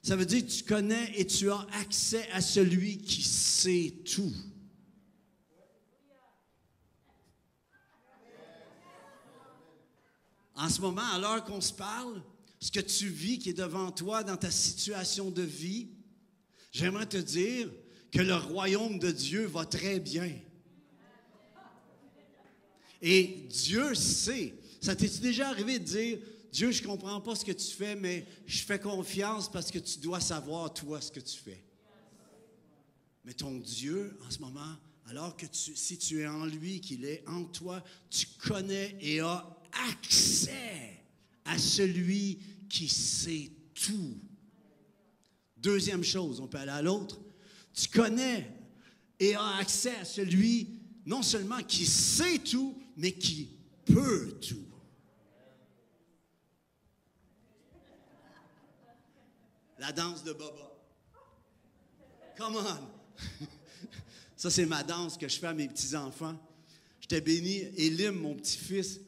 Ça veut dire que tu connais et tu as accès à celui qui sait tout. En ce moment, à l'heure qu'on se parle, ce que tu vis qui est devant toi dans ta situation de vie, j'aimerais te dire que le royaume de Dieu va très bien. Et Dieu sait. Ça t'est déjà arrivé de dire, Dieu, je ne comprends pas ce que tu fais, mais je fais confiance parce que tu dois savoir, toi, ce que tu fais. Mais ton Dieu, en ce moment, alors que si tu es en lui, qu'il est en toi, tu connais et as accès à celui qui sait tout. Deuxième chose, on peut aller à l'autre. Tu connais et as accès à celui, non seulement qui sait tout, mais qui peut tout. La danse de Baba. Come on! Ça, c'est ma danse que je fais à mes petits-enfants. J'étais béni. Elim, mon petit-fils,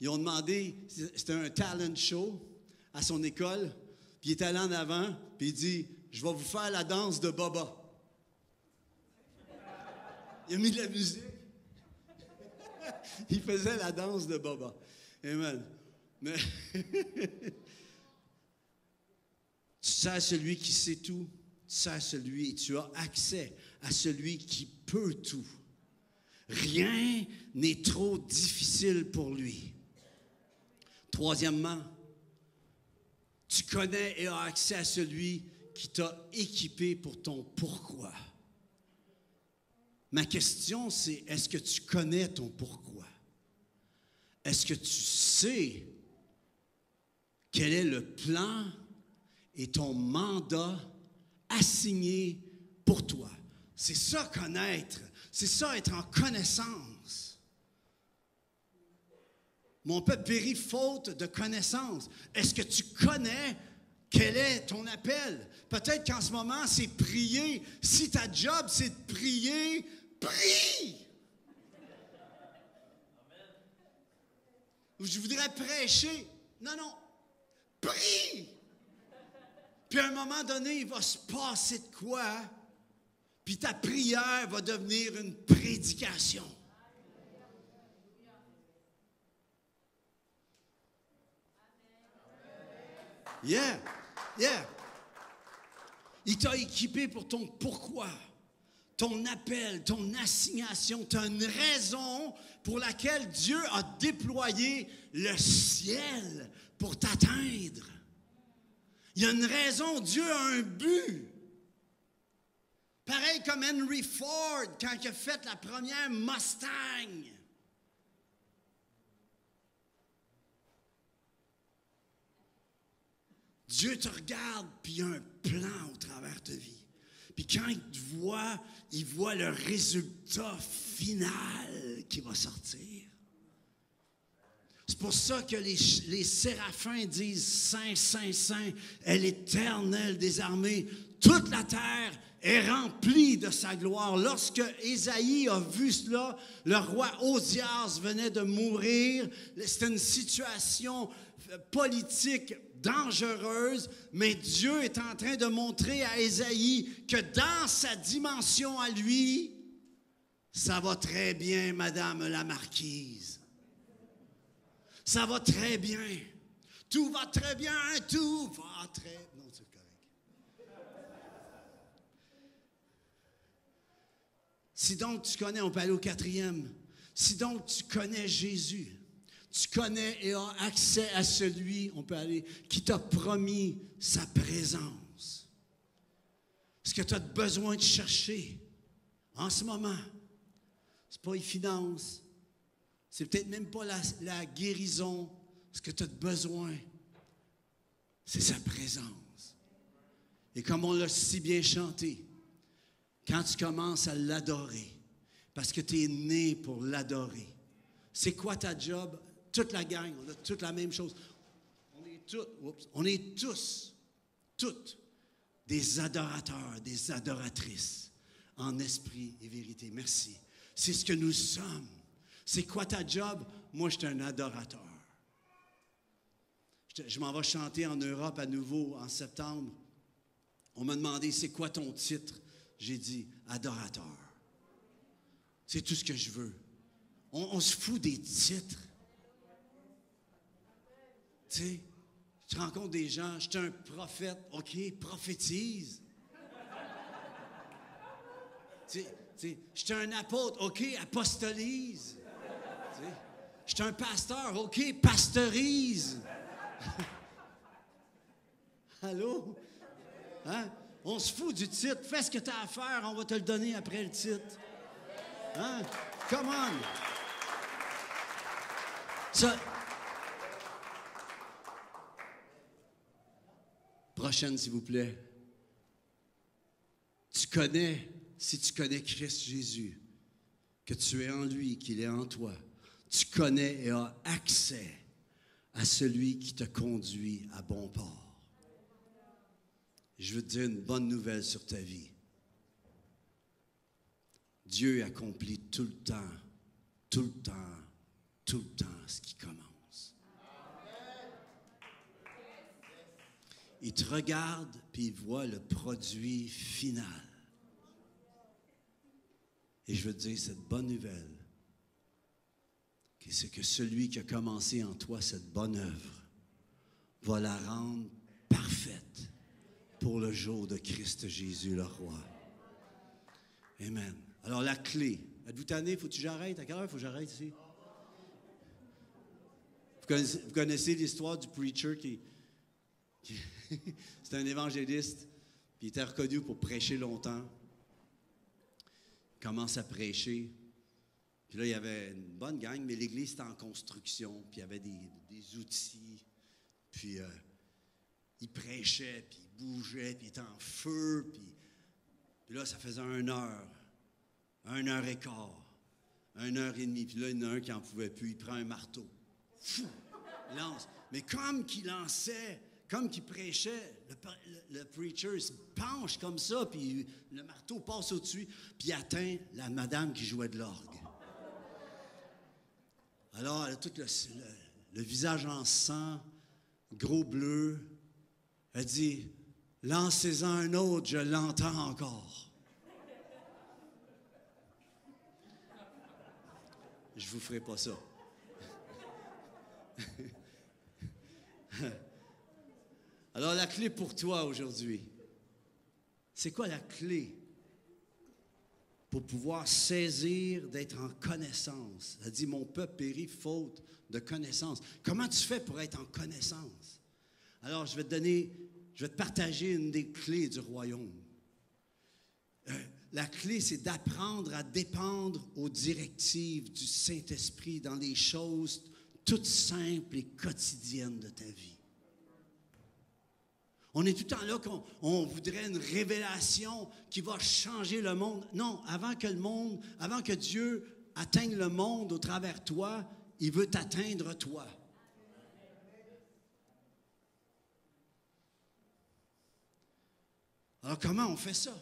ils ont demandé, c'était un talent show à son école, puis il est allé en avant, puis il dit, « Je vais vous faire la danse de Baba. » Il a mis de la musique. Il faisait la danse de Baba. Amen. Mais tu sais celui qui sait tout, tu sais celui, et tu as accès à celui qui peut tout. Rien n'est trop difficile pour lui. Troisièmement, tu connais et as accès à celui qui t'a équipé pour ton pourquoi. Ma question, c'est, est-ce que tu connais ton pourquoi? Est-ce que tu sais Quel est le plan et ton mandat assigné pour toi? C'est ça connaître. C'est ça être en connaissance. Mon peuple périt faute de connaissance. Est-ce que tu connais quel est ton appel? Peut-être qu'en ce moment, c'est prier. Si ta job, c'est de prier, prie! Je voudrais prêcher. Non, non. Prie! Puis à un moment donné, il va se passer de quoi? Puis ta prière va devenir une prédication. Yeah, yeah. Il t'a équipé pour ton pourquoi, ton appel, ton assignation. Tu as une raison pour laquelle Dieu a déployé le ciel pour t'atteindre. Il y a une raison, Dieu a un but. Pareil comme Henry Ford quand il a fait la première Mustang. Dieu te regarde, puis il y a un plan au travers de ta vie. Puis quand il voit le résultat final qui va sortir. C'est pour ça que les séraphins disent « Saint, Saint, Saint est l'Éternel des armées. Toute la terre est remplie de sa gloire. » Lorsque Ésaïe a vu cela, le roi Osias venait de mourir. C'était une situation politique dangereuse, mais Dieu est en train de montrer à Ésaïe que dans sa dimension à lui, ça va très bien, Madame la Marquise. Ça va très bien. Tout va très bien, tout va très... Non, c'est correct. Si donc tu connais, on peut aller au 4e. Si donc tu connais Jésus, tu connais et as accès à celui, on peut aller, qui t'a promis sa présence. Ce que tu as besoin de chercher en ce moment, c'est pas les finances, c'est peut-être même pas la guérison. Ce que tu as besoin, c'est sa présence. Et comme on l'a si bien chanté, quand tu commences à l'adorer, parce que tu es né pour l'adorer, c'est quoi ta job? Toute la gang, on a toute la même chose. On est tous, toutes, des adorateurs, des adoratrices, en esprit et vérité. Merci. C'est ce que nous sommes. C'est quoi ta job? Moi, je suis un adorateur. Je m'en vais chanter en Europe à nouveau en septembre. On m'a demandé, c'est quoi ton titre? J'ai dit, adorateur. C'est tout ce que je veux. On se fout des titres. Tu sais, tu rencontres des gens, je suis un prophète, OK, prophétise. Tu sais, je suis un apôtre, OK, apostolise. Tu sais, je suis un pasteur, OK, pasteurise. Allô? Hein? On se fout du titre. Fais ce que tu as à faire, on va te le donner après le titre. Hein? Come on! Ça... Prochaine, s'il vous plaît. Si tu connais Christ Jésus, que tu es en lui, qu'il est en toi, tu connais et as accès à celui qui te conduit à bon port. Je veux te dire une bonne nouvelle sur ta vie. Dieu accomplit tout le temps ce qui commence. Il te regarde, puis il voit le produit final. Et je veux te dire cette bonne nouvelle, c'est que celui qui a commencé en toi cette bonne œuvre va la rendre parfaite pour le jour de Christ Jésus, le Roi. Amen. Alors, la clé. Êtes-vous tanné? Faut-tu que j'arrête? À quelle heure faut que j'arrête ici? Vous connaissez l'histoire du preacher qui c'est un évangéliste, puis il était reconnu pour prêcher longtemps. Il commence à prêcher. Puis là, il y avait une bonne gang, mais l'église était en construction, puis il y avait des outils. Puis il prêchait, puis il bougeait, puis il était en feu, puis là, ça faisait 1 heure, 1 heure et quart, 1 heure et demie. Puis là, il y en a un qui n'en pouvait plus, il prend un marteau. Fou! Il lance. Mais comme qu'il lançait, comme qu'il prêchait, le preacher il se penche comme ça, puis le marteau passe au-dessus, puis il atteint la madame qui jouait de l'orgue. Alors, elle a tout le visage en sang, gros bleu. Elle dit, « Lancez-en un autre, je l'entends encore. » Je ne vous ferai pas ça. Alors, la clé pour toi aujourd'hui, c'est quoi la clé pour pouvoir saisir, d'être en connaissance? Elle dit, mon peuple périt faute de connaissance. Comment tu fais pour être en connaissance? Alors, je vais te partager une des clés du royaume. La clé, c'est d'apprendre à dépendre aux directives du Saint-Esprit dans les choses toutes simples et quotidiennes de ta vie. On est tout le temps là qu'on voudrait une révélation qui va changer le monde. Non, avant que Dieu atteigne le monde au travers de toi, il veut t'atteindre toi. Alors, comment on fait ça?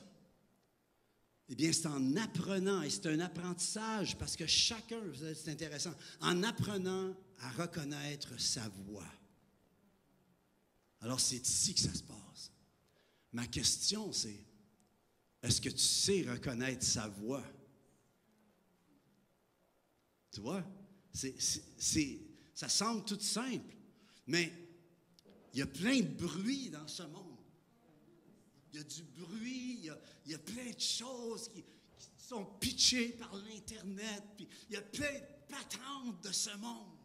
Eh bien, c'est en apprenant, et c'est un apprentissage, parce que chacun, c'est intéressant, en apprenant à reconnaître sa voix. Alors, c'est ici que ça se passe. Ma question, c'est, est-ce que tu sais reconnaître sa voix? Tu vois? Ça semble tout simple, mais il y a plein de bruit dans ce monde. Il y a du bruit, il y a plein de choses qui sont pitchées par l'Internet, puis il y a plein de patentes de ce monde.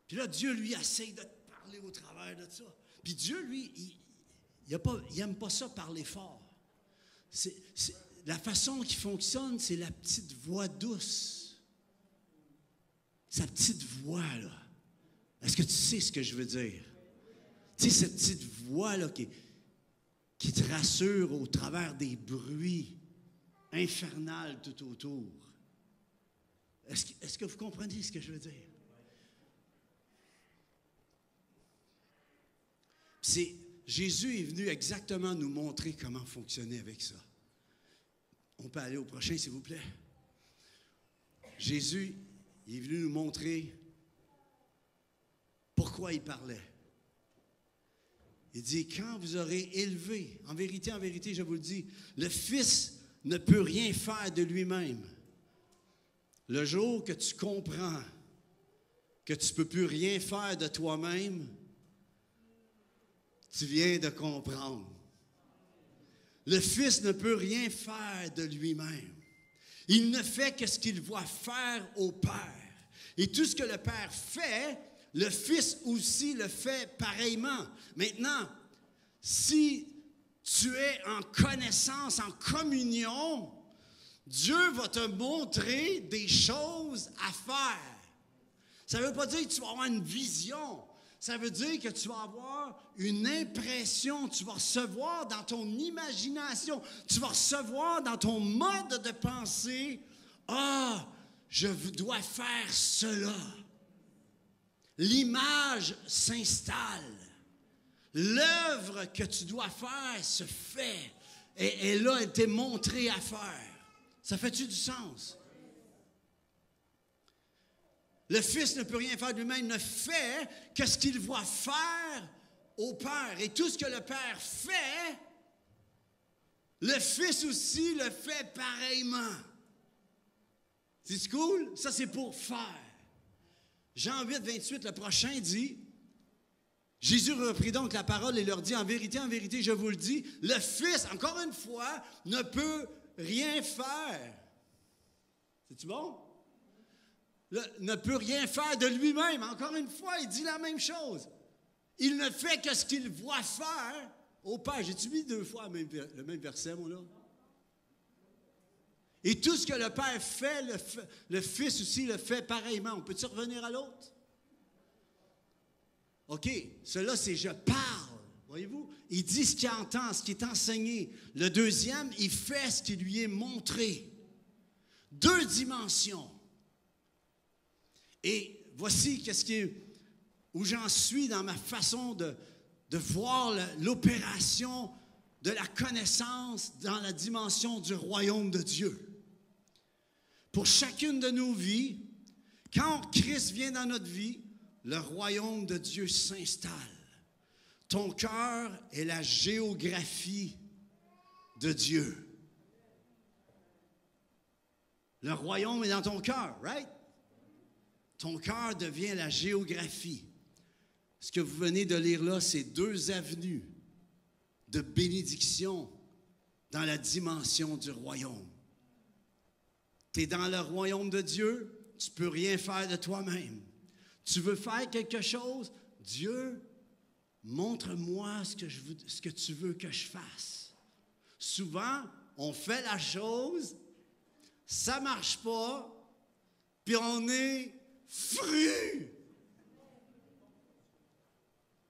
Puis là, Dieu, lui, essaye de te parler au travers de ça. Puis Dieu, lui, il n'aime pas ça parler fort. La façon qu'il fonctionne, c'est la petite voix douce. Sa petite voix, là. Est-ce que tu sais ce que je veux dire? Tu sais, cette petite voix-là qui te rassure au travers des bruits infernaux tout autour. Est-ce que vous comprenez ce que je veux dire? Jésus est venu exactement nous montrer comment fonctionner avec ça. On peut aller au prochain, s'il vous plaît. Jésus est venu nous montrer pourquoi il parlait. Il dit, quand vous aurez élevé, en vérité, je vous le dis, le Fils ne peut rien faire de lui-même. Le jour que tu comprends que tu ne peux plus rien faire de toi-même, tu viens de comprendre. Le Fils ne peut rien faire de lui-même. Il ne fait que ce qu'il voit faire au Père. Et tout ce que le Père fait, le Fils aussi le fait pareillement. Maintenant, si tu es en connaissance, en communion, Dieu va te montrer des choses à faire. Ça ne veut pas dire que tu vas avoir une vision. Ça veut dire que tu vas avoir une impression, tu vas recevoir dans ton imagination, tu vas recevoir dans ton mode de pensée, « Ah, je dois faire cela. » L'image s'installe. L'œuvre que tu dois faire se fait. Et là, elle t'est montrée à faire. Ça fait-tu du sens? Le Fils ne peut rien faire de lui-même, ne fait que ce qu'il voit faire au Père. Et tout ce que le Père fait, le Fils aussi le fait pareillement. C'est cool? Ça, c'est pour faire. Jean 8, 28, le prochain dit, Jésus reprit donc la parole et leur dit, en vérité, je vous le dis, le Fils, encore une fois, ne peut rien faire. C'est-tu bon? Ne peut rien faire de lui-même. Encore une fois, il dit la même chose. Il ne fait que ce qu'il voit faire au Père. J'ai-tu mis 2 fois le même verset, moi, là? Et tout ce que le Père fait, le Fils aussi le fait pareillement. On peut-tu revenir à l'autre? OK, cela c'est je parle. Voyez-vous? Il dit ce qu'il entend, ce qui est enseigné. Le deuxième, il fait ce qui lui est montré. 2 dimensions. Et voici où j'en suis dans ma façon de voir l'opération de la connaissance dans la dimension du royaume de Dieu. Pour chacune de nos vies, quand Christ vient dans notre vie, le royaume de Dieu s'installe. Ton cœur est la géographie de Dieu. Le royaume est dans ton cœur, right? Ton cœur devient la géographie. Ce que vous venez de lire là, c'est 2 avenues de bénédiction dans la dimension du royaume. Tu es dans le royaume de Dieu, tu ne peux rien faire de toi-même. Tu veux faire quelque chose, Dieu, montre-moi ce que tu veux que je fasse. Souvent, on fait la chose, ça ne marche pas, puis on est fru.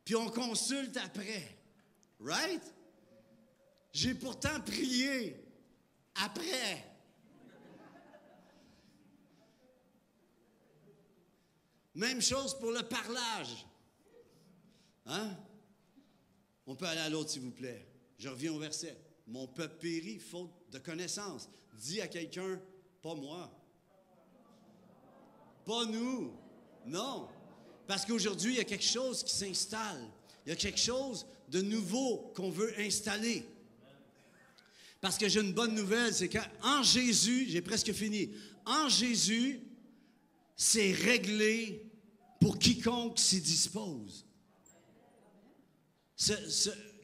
Puis on consulte après. Right? J'ai pourtant prié après. Même chose pour le parlage. Hein? On peut aller à l'autre, s'il vous plaît. Je reviens au verset. Mon peuple périt, faute de connaissance. Dis à quelqu'un, pas moi. Pas nous. Non. Parce qu'aujourd'hui, il y a quelque chose qui s'installe. Il y a quelque chose de nouveau qu'on veut installer. Parce que j'ai une bonne nouvelle, c'est qu'en Jésus, j'ai presque fini, en Jésus, c'est réglé pour quiconque s'y dispose.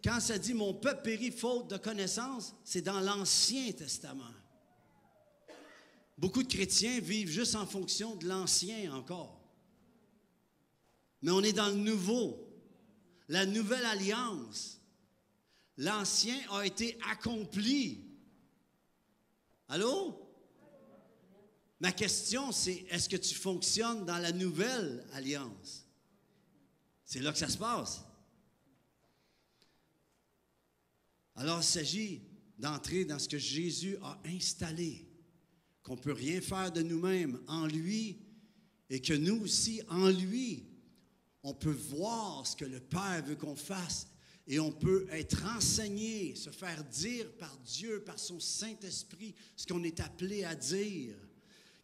Quand ça dit « Mon peuple périt faute de connaissance », c'est dans l'Ancien Testament. Beaucoup de chrétiens vivent juste en fonction de l'Ancien encore. Mais on est dans le Nouveau. La nouvelle alliance. L'Ancien a été accompli. Allô? Ma question, c'est, est-ce que tu fonctionnes dans la nouvelle alliance? C'est là que ça se passe. Alors, il s'agit d'entrer dans ce que Jésus a installé, qu'on ne peut rien faire de nous-mêmes en lui, et que nous aussi, en lui, on peut voir ce que le Père veut qu'on fasse, et on peut être enseigné, se faire dire par Dieu, par son Saint-Esprit, ce qu'on est appelé à dire.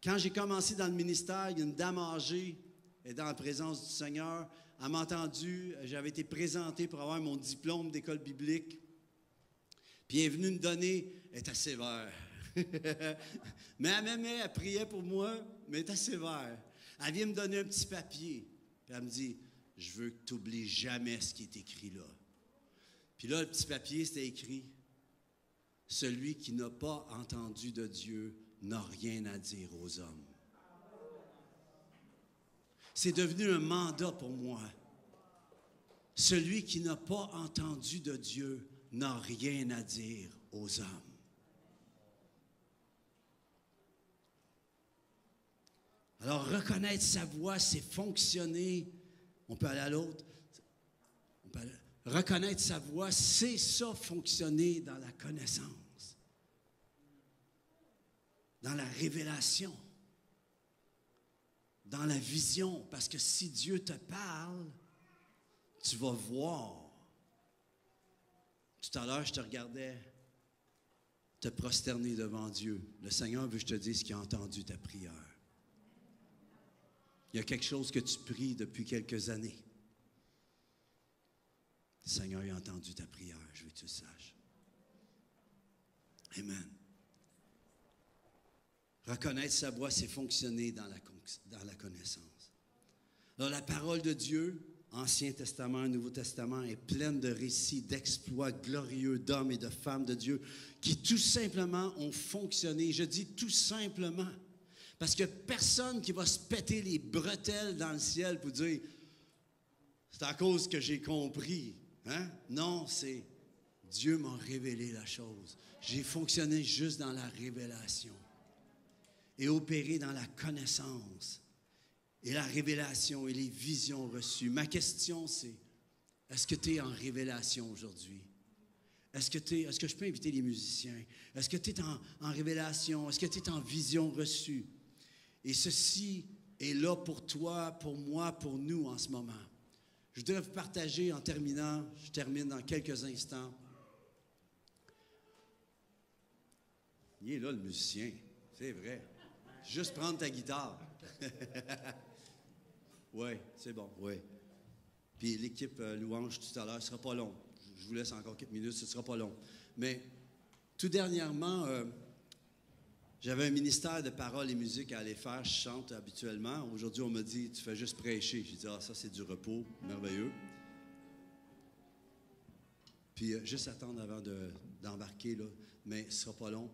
Quand j'ai commencé dans le ministère, il y a une dame âgée, elle est dans la présence du Seigneur, elle m'a entendu, j'avais été présenté pour avoir mon diplôme d'école biblique, puis elle est venue me donner, elle était sévère. Mais elle m'aimait, elle priait pour moi, mais elle était sévère. Elle vient me donner un petit papier, puis elle me dit, « Je veux que tu n'oublies jamais ce qui est écrit là. » Puis là, le petit papier, c'était écrit, « Celui qui n'a pas entendu de Dieu n'a rien à dire aux hommes. » C'est devenu un mandat pour moi. Celui qui n'a pas entendu de Dieu n'a rien à dire aux hommes. Alors, reconnaître sa voix, c'est fonctionner. On peut aller à l'autre. Reconnaître sa voix, c'est ça, fonctionner dans la connaissance, dans la révélation, dans la vision. Parce que si Dieu te parle, tu vas voir. Tout à l'heure, je te regardais te prosterner devant Dieu. Le Seigneur veut que je te dise qu'il a entendu ta prière. Il y a quelque chose que tu pries depuis quelques années. Le Seigneur a entendu ta prière, je veux que tu le saches. Amen. Reconnaître sa voix, c'est fonctionner dans la connaissance. Alors, la parole de Dieu, Ancien Testament, Nouveau Testament, est pleine de récits, d'exploits glorieux d'hommes et de femmes de Dieu qui tout simplement ont fonctionné. Je dis tout simplement, parce que personne qui va se péter les bretelles dans le ciel pour dire « C'est à cause que j'ai compris. » Hein? Non, c'est Dieu m'a révélé la chose. J'ai fonctionné juste dans la révélation et opéré dans la connaissance. et la révélation et les visions reçues. Ma question, c'est, est-ce que tu es en révélation aujourd'hui? Est-ce que je peux inviter les musiciens? Est-ce que tu es en révélation? Est-ce que tu es en vision reçue? Et ceci est là pour toi, pour moi, pour nous en ce moment. Je voudrais vous partager en terminant, je termine dans quelques instants. Il est là le musicien, c'est vrai. Juste prendre ta guitare. Oui, c'est bon, oui. Puis l'équipe louange tout à l'heure, ce ne sera pas long. Je vous laisse encore quelques minutes, ce ne sera pas long. Mais tout dernièrement, j'avais un ministère de paroles et musique à aller faire. Je chante habituellement. Aujourd'hui, on m'a dit, tu fais juste prêcher. J'ai dit, ça, c'est du repos, merveilleux. Puis juste attendre avant d'embarquer, là, mais ce ne sera pas long.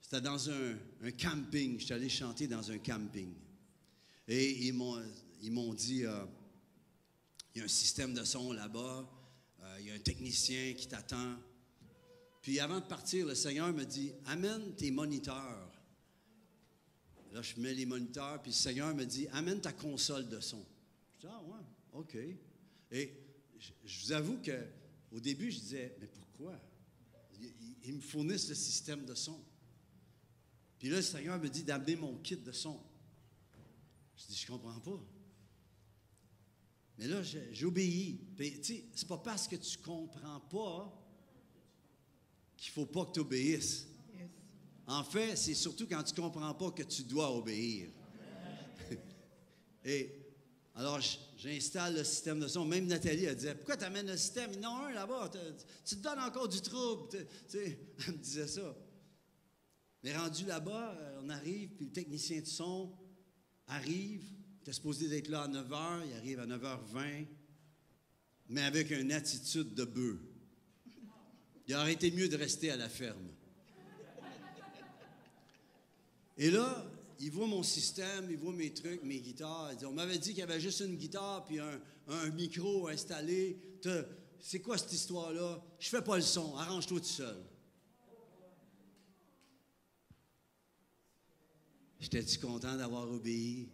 C'était dans un camping. Je suis allé chanter dans un camping. Et ils m'ont dit, il y a un système de son là-bas, il y a un technicien qui t'attend. Puis avant de partir, le Seigneur me dit, amène tes moniteurs. Là, je mets les moniteurs, puis le Seigneur me dit, amène ta console de son. Je dis, ah ouais, OK. Et je vous avoue qu'au début, je disais, mais pourquoi? Ils me fournissent le système de son. Puis là, le Seigneur me dit d'amener mon kit de son. Je dis, je comprends pas. Mais là, j'obéis. Puis, tu sais, c'est pas parce que tu comprends pas qu'il faut pas que tu obéisses. Yes. En fait, c'est surtout quand tu comprends pas que tu dois obéir. Et alors, j'installe le système de son. Même Nathalie, elle disait, pourquoi tu amènes le système? Il y en a un là-bas. Tu te donnes encore du trouble. Tu sais, elle me disait ça. Mais rendu là-bas, on arrive, puis le technicien de son arrive. Il était supposé d'être là à 9h. Il arrive à 9h20, mais avec une attitude de bœuf. Il aurait été mieux de rester à la ferme. Et là, il voit mon système, il voit mes trucs, mes guitares. Il dit, on m'avait dit qu'il y avait juste une guitare puis un micro installé. C'est quoi cette histoire-là? Je fais pas le son, arrange-toi tout seul. J'étais-tu content d'avoir obéi?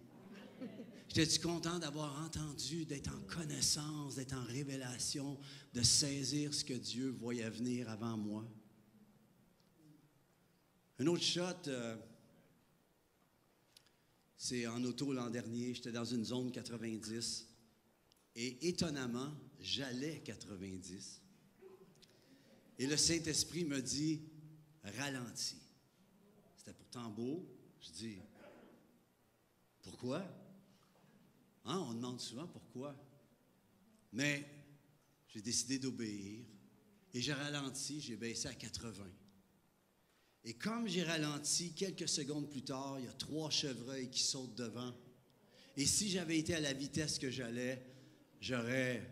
J'étais-tu content d'avoir entendu, d'être en connaissance, d'être en révélation, de saisir ce que Dieu voyait venir avant moi? Un autre shot, c'est en auto l'an dernier. J'étais dans une zone 90 et étonnamment, j'allais 90. Et le Saint-Esprit me dit, ralentis. C'était pourtant beau. Je dis, pourquoi? Hein, on demande souvent pourquoi. Mais j'ai décidé d'obéir et j'ai ralenti, j'ai baissé à 80. Et comme j'ai ralenti, quelques secondes plus tard, il y a 3 chevreuils qui sautent devant. Et si j'avais été à la vitesse que j'allais, j'aurais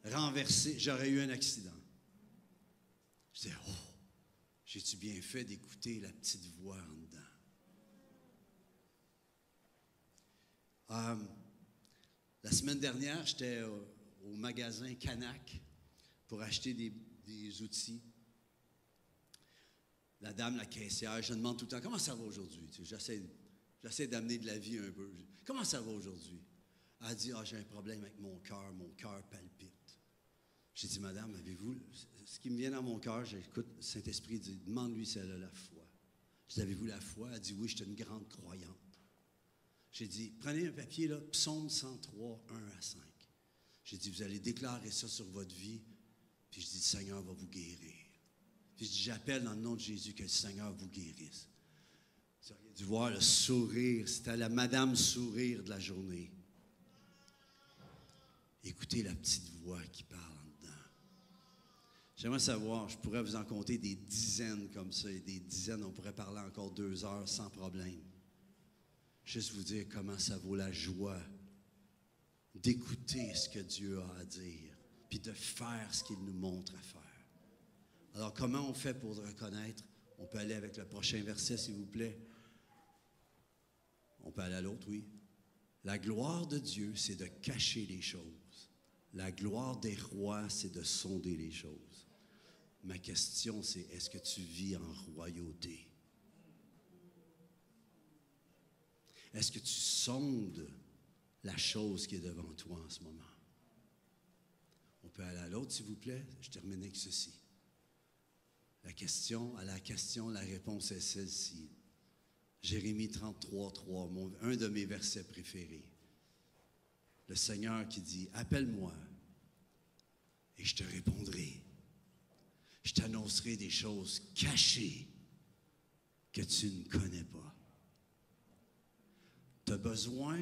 renversé, j'aurais eu un accident. Je disais, oh, j'ai-tu bien fait d'écouter la petite voix en dedans? La semaine dernière, j'étais au magasin Canac pour acheter des outils. La dame, la caissière, je demande tout le temps, comment ça va aujourd'hui? Tu sais, j'essaie d'amener de la vie un peu. Comment ça va aujourd'hui? Elle dit, j'ai un problème avec mon cœur palpite. J'ai dit, madame, avez-vous, ce qui me vient dans mon cœur, j'écoute, le Saint-Esprit dit, demande-lui si elle a la foi. Je dis, avez-vous la foi? Elle dit, oui, je suis une grande croyante. J'ai dit, prenez un papier, là, Psaume 103, 1 à 5. J'ai dit, vous allez déclarer ça sur votre vie, puis je dis, le Seigneur va vous guérir. Puis je dis, j'appelle dans le nom de Jésus que le Seigneur vous guérisse. Vous auriez dû voir le sourire, c'était la madame sourire de la journée. Écoutez la petite voix qui parle en dedans. J'aimerais savoir, je pourrais vous en compter des dizaines comme ça, et des dizaines, on pourrait parler encore 2 heures sans problème. Juste vous dire comment ça vaut la joie d'écouter ce que Dieu a à dire, puis de faire ce qu'il nous montre à faire. Alors, comment on fait pour le reconnaître? On peut aller avec le prochain verset, s'il vous plaît. On peut aller à l'autre, oui. La gloire de Dieu, c'est de cacher les choses. La gloire des rois, c'est de sonder les choses. Ma question, c'est, est-ce que tu vis en royauté? Est-ce que tu sondes la chose qui est devant toi en ce moment? On peut aller à l'autre, s'il vous plaît. Je termine avec ceci. À la question, la réponse est celle-ci. Jérémie 33, 3, un de mes versets préférés. Le Seigneur qui dit, « Appelle-moi et je te répondrai. Je t'annoncerai des choses cachées que tu ne connais pas. » Tu as besoin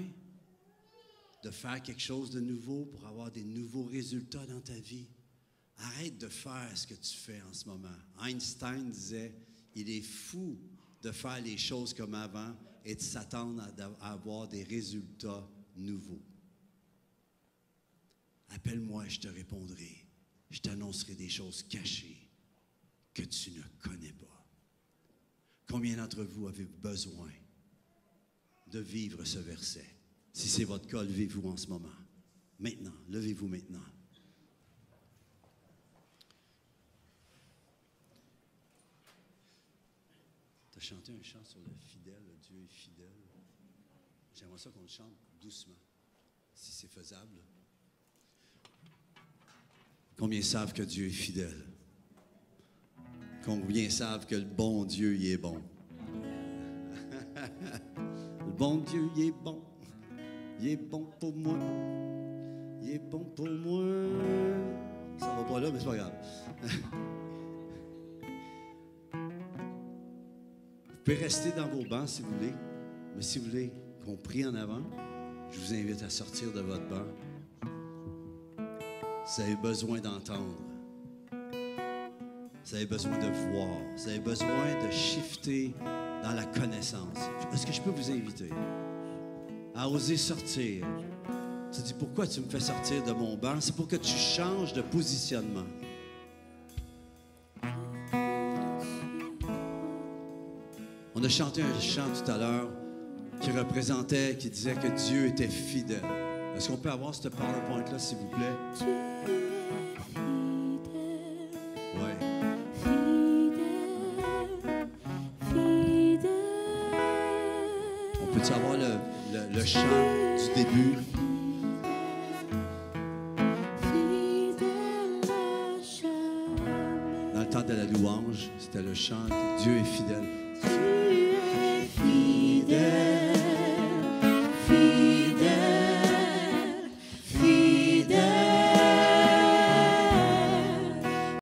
de faire quelque chose de nouveau pour avoir des nouveaux résultats dans ta vie. Arrête de faire ce que tu fais en ce moment. Einstein disait, il est fou de faire les choses comme avant et de s'attendre à avoir des résultats nouveaux. Appelle-moi et je te répondrai. Je t'annoncerai des choses cachées que tu ne connais pas. Combien d'entre vous avez besoin de vivre ce verset? Si c'est votre cas, levez-vous en ce moment. Maintenant, levez-vous maintenant. Tu as chanté un chant sur le fidèle, le Dieu est fidèle. J'aimerais ça qu'on le chante doucement, si c'est faisable. Combien savent que Dieu est fidèle? Combien savent que le bon Dieu, il est bon? Le bon Dieu, il est bon. Il est bon pour moi. Il est bon pour moi. Ça va pas là, mais c'est pas grave. Vous pouvez rester dans vos bancs si vous voulez. Mais si vous voulez qu'on prie en avant, je vous invite à sortir de votre banc. Vous avez besoin d'entendre. Vous avez besoin de voir. Vous avez besoin de shifter dans la connaissance. Est-ce que je peux vous inviter à oser sortir? Tu te dis, pourquoi tu me fais sortir de mon banc? C'est pour que tu changes de positionnement. On a chanté un chant tout à l'heure qui disait que Dieu était fidèle. Est-ce qu'on peut avoir ce PowerPoint-là, s'il vous plaît? Oui. On peut-tu avoir le chant du début? Dans le temps de la louange, c'était le chant que Dieu est fidèle.